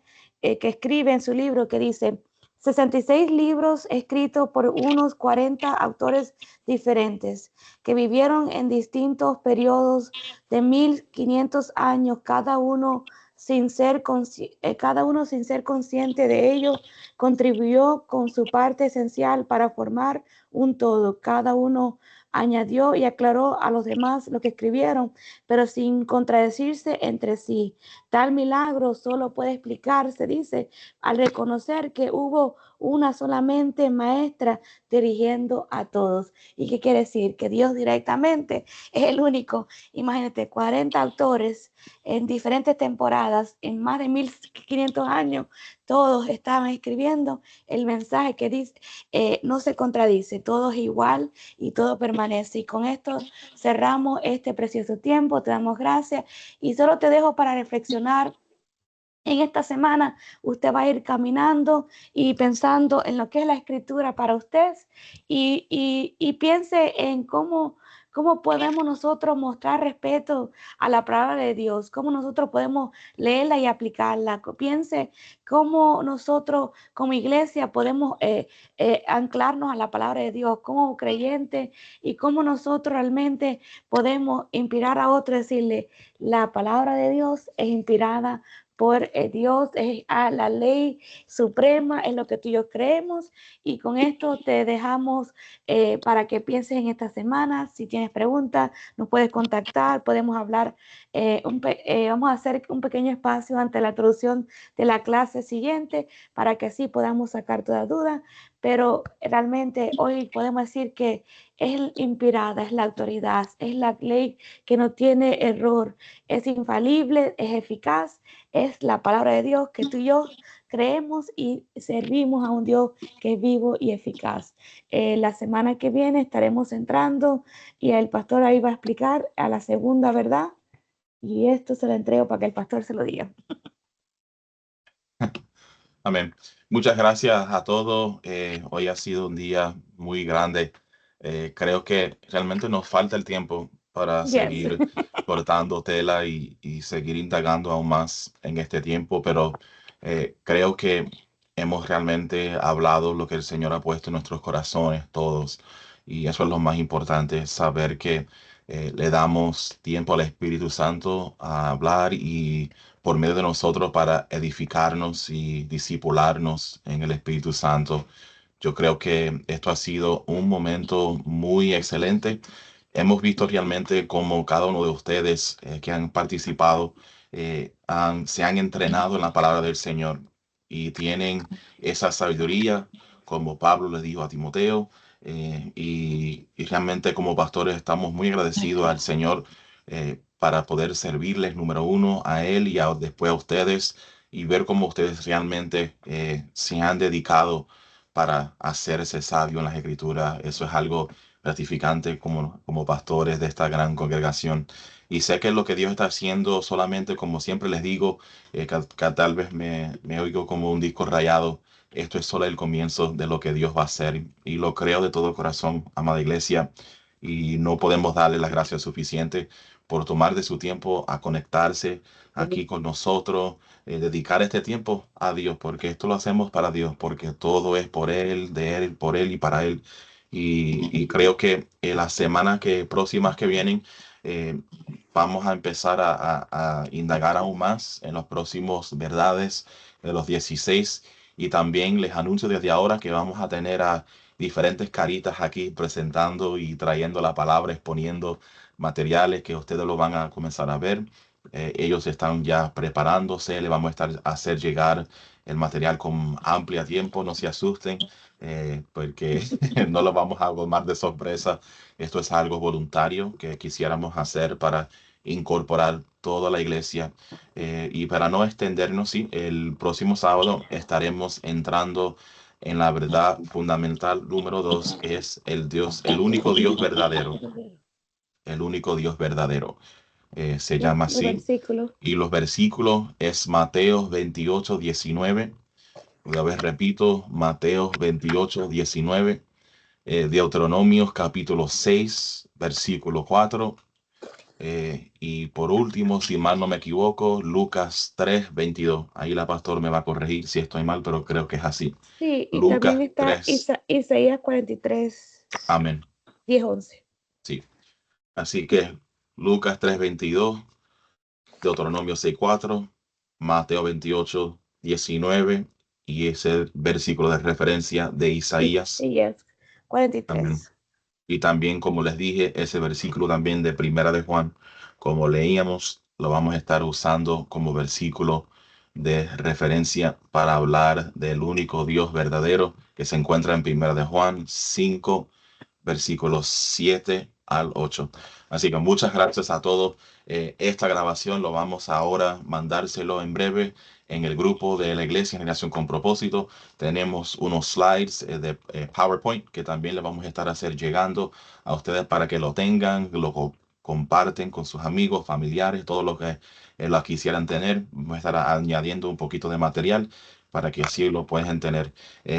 que escribe en su libro que dice: 66 libros escritos por unos 40 autores diferentes que vivieron en distintos periodos de 1500 años, cada uno sin ser consciente de ello, contribuyó con su parte esencial para formar un todo. Cada uno añadió y aclaró a los demás lo que escribieron, pero sin contradecirse entre sí. Tal milagro solo puede explicarse, dice, al reconocer que hubo una solamente maestra dirigiendo a todos. ¿Y qué quiere decir? Que Dios directamente es el único. Imagínate, 40 autores en diferentes temporadas, en más de 1500 años, todos estaban escribiendo el mensaje que dice, no se contradice, todo es igual y todo permanece. Y con esto cerramos este precioso tiempo. Te damos gracias y solo te dejo para reflexionar. En esta semana usted va a ir caminando y pensando en lo que es la escritura para usted, y piense en cómo podemos nosotros mostrar respeto a la palabra de Dios, cómo nosotros podemos leerla y aplicarla. Piense cómo nosotros como iglesia podemos anclarnos a la palabra de Dios como creyentes, y cómo nosotros realmente podemos inspirar a otros, decirle, la palabra de Dios es inspirada por Dios, es a la ley suprema, en lo que tú y yo creemos. Y con esto te dejamos para que pienses en esta semana. Si tienes preguntas, nos puedes contactar, podemos hablar. Vamos a hacer un pequeño espacio ante la introducción de la clase siguiente para que así podamos sacar toda duda. pero realmente hoy podemos decir que es inspirada, es la autoridad, es la ley que no tiene error, es infalible, es eficaz, es la palabra de Dios que tú y yo creemos y servimos a un Dios que es vivo y eficaz. La semana que viene estaremos entrando y el pastor ahí va a explicar a la segunda verdad, y esto se lo entrego para que el pastor se lo diga. Amén. Muchas gracias a todos. Hoy ha sido un día muy grande. Creo que realmente nos falta el tiempo para seguir cortando tela y seguir indagando aún más en este tiempo, pero creo que hemos realmente hablado lo que el Señor ha puesto en nuestros corazones, todos. Y eso es lo más importante, saber que le damos tiempo al Espíritu Santo a hablar y por medio de nosotros para edificarnos y discipularnos en el Espíritu Santo. Yo creo que esto ha sido un momento muy excelente. Hemos visto realmente cómo cada uno de ustedes que han participado se han entrenado en la palabra del Señor y tienen esa sabiduría, como Pablo le dijo a Timoteo, y realmente como pastores estamos muy agradecidos al Señor para poder servirles, número uno, a Él y después a ustedes, y ver cómo ustedes realmente se han dedicado para hacerse sabio en las Escrituras. Eso es algo gratificante como pastores de esta gran congregación. Y sé que lo que Dios está haciendo solamente, como siempre les digo, que tal vez me oigo como un disco rayado. Esto es solo el comienzo de lo que Dios va a hacer. Y lo creo de todo corazón, amada iglesia. Y no podemos darle las gracias suficientes por tomar de su tiempo a conectarse aquí con nosotros, dedicar este tiempo a Dios, porque esto lo hacemos para Dios, porque todo es por Él, de Él, por Él y para Él. Y creo que en las semanas próximas que vienen, vamos a empezar a indagar aún más en los próximos verdades de los 16. Y también les anuncio desde ahora que vamos a tener a diferentes caritas aquí presentando y trayendo la palabra, exponiendo materiales que ustedes lo van a comenzar a ver. Ellos están ya preparándose, le vamos a estar a hacer llegar el material con amplia tiempo, no se asusten, porque no lo vamos a tomar de sorpresa. Esto es algo voluntario que quisiéramos hacer para incorporar toda la iglesia. Y para no extendernos, sí, el próximo sábado estaremos entrando en la verdad fundamental número 2, es el Dios, el único Dios verdadero. El único Dios verdadero. Se llama así. Y los versículos es Mateo 28, 19. Una vez repito, Mateo 28, 19. Deuteronomios capítulo 6, versículo 4. Y por último, si mal no me equivoco, Lucas 3, 22. Ahí la pastor me va a corregir si estoy mal, pero creo que es así. Sí, y Lucas también está 3. Isaías 43. Amén. 10, 11. Sí. Así que Lucas 3, 22, Deuteronomio 6, 4, Mateo 28, 19 y ese versículo de referencia de Isaías. Isaías 43. Amén. Y también, como les dije, ese versículo también de Primera de Juan, como leíamos, lo vamos a estar usando como versículo de referencia para hablar del único Dios verdadero que se encuentra en Primera de Juan 5, versículos 7 al 8. Así que muchas gracias a todos. Esta grabación lo vamos ahora a mandárselo en breve en el grupo de la Iglesia Generación con Propósito. Tenemos unos slides de PowerPoint que también le vamos a estar llegando a ustedes para que lo tengan, lo comparten con sus amigos, familiares, todo lo que lo quisieran tener. Vamos a estar añadiendo un poquito de material para que así lo puedan tener.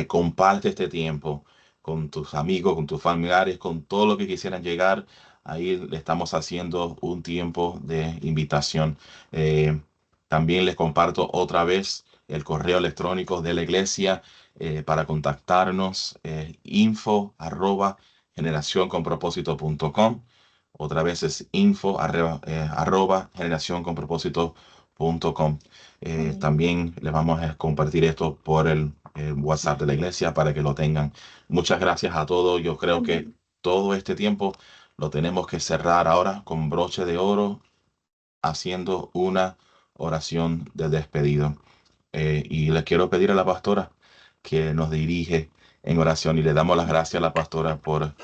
Comparte este tiempo con tus amigos, con tus familiares, con todo lo que quisieran llegar. Ahí le estamos haciendo un tiempo de invitación. También les comparto otra vez el correo electrónico de la iglesia para contactarnos, info@generacionconpropósito.com. Otra vez es info@generacionconpropósito.com. También les vamos a compartir esto por el WhatsApp de la iglesia para que lo tengan. Muchas gracias a todos. Yo creo que todo este tiempo lo tenemos que cerrar ahora con broche de oro, haciendo una oración de despedida. Y le quiero pedir a la pastora que nos dirige en oración. Y le damos las gracias a la pastora por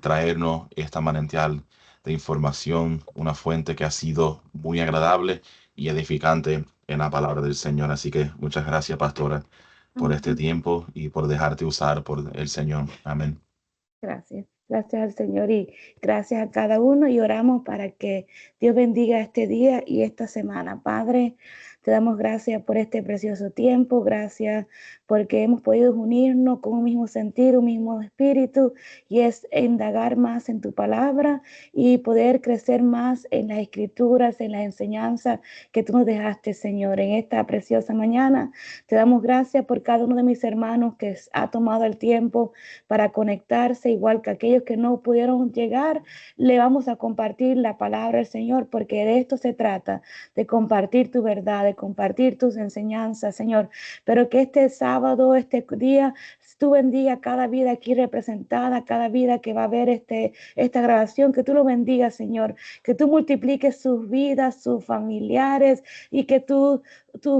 traernos esta manantial de información, una fuente que ha sido muy agradable y edificante en la palabra del Señor. Así que muchas gracias, pastora, por este tiempo y por dejarte usar por el Señor. Amén. Gracias. Gracias al Señor y gracias a cada uno, y oramos para que Dios bendiga este día y esta semana. Padre, te damos gracias por este precioso tiempo, gracias porque hemos podido unirnos con un mismo sentir, un mismo espíritu, y es indagar más en tu palabra y poder crecer más en las escrituras, en las enseñanzas que tú nos dejaste, Señor. En esta preciosa mañana te damos gracias por cada uno de mis hermanos que ha tomado el tiempo para conectarse, igual que aquellos que no pudieron llegar. Le vamos a compartir la palabra del Señor, porque de esto se trata, de compartir tu verdad, de compartir tus enseñanzas, Señor. Pero que este sábado, este día, tú bendiga cada vida aquí representada, cada vida que va a ver esta grabación, que tú lo bendigas, Señor, que tú multipliques sus vidas, sus familiares, y que tu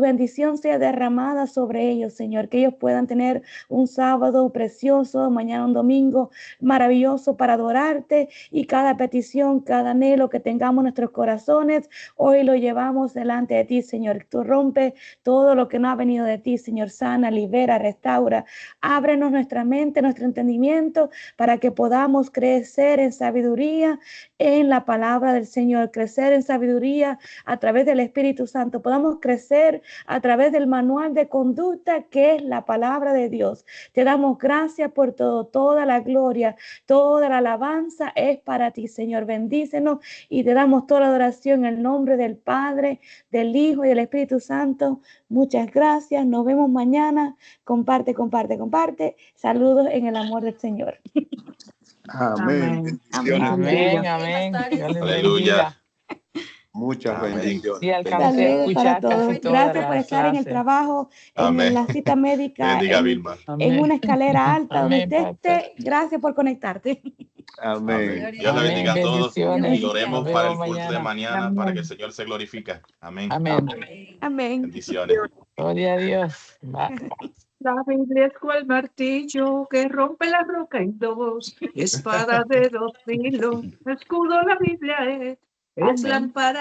bendición sea derramada sobre ellos, Señor, que ellos puedan tener un sábado precioso, mañana un domingo maravilloso para adorarte, y cada petición, cada anhelo que tengamos en nuestros corazones, hoy lo llevamos delante de ti, Señor. Tú rompes todo lo que no ha venido de ti, Señor. Sana, libera, restaura. Ábrenos nuestra mente, nuestro entendimiento, para que podamos crecer en sabiduría en la palabra del Señor, crecer en sabiduría a través del Espíritu Santo, podamos crecer a través del manual de conducta que es la palabra de Dios. Te damos gracias por todo, toda la gloria, toda la alabanza es para ti, Señor. Bendícenos y te damos toda la adoración en el nombre del Padre, del Hijo y del Espíritu Santo. Muchas gracias, nos vemos mañana. Comparte, comparte, comparte. Saludos en el amor del Señor. Amén. Amén, amén. Aleluya. Muchas Amén. bendiciones. Sí, alcancé a Saludos para escuchar casi todos. toda Gracias por la estar en el clase. trabajo, en Amén. la cita médica, Bendiga, Vilma. en Amén. una escalera alta, donde Amén, usted pastor. esté. Gracias por conectarte. Amén. Dios le Amén, bendiga a todos bendiciones. y oremos Nos para vemos el culto de mañana. mañana para que el Señor se glorifique. Amén. Amén. Amén. Bendiciones. Gloria a Dios. Bye. La Biblia es cual martillo que rompe la roca en dos, espada de 2 filos, escudo la Biblia es Amén. lámpara.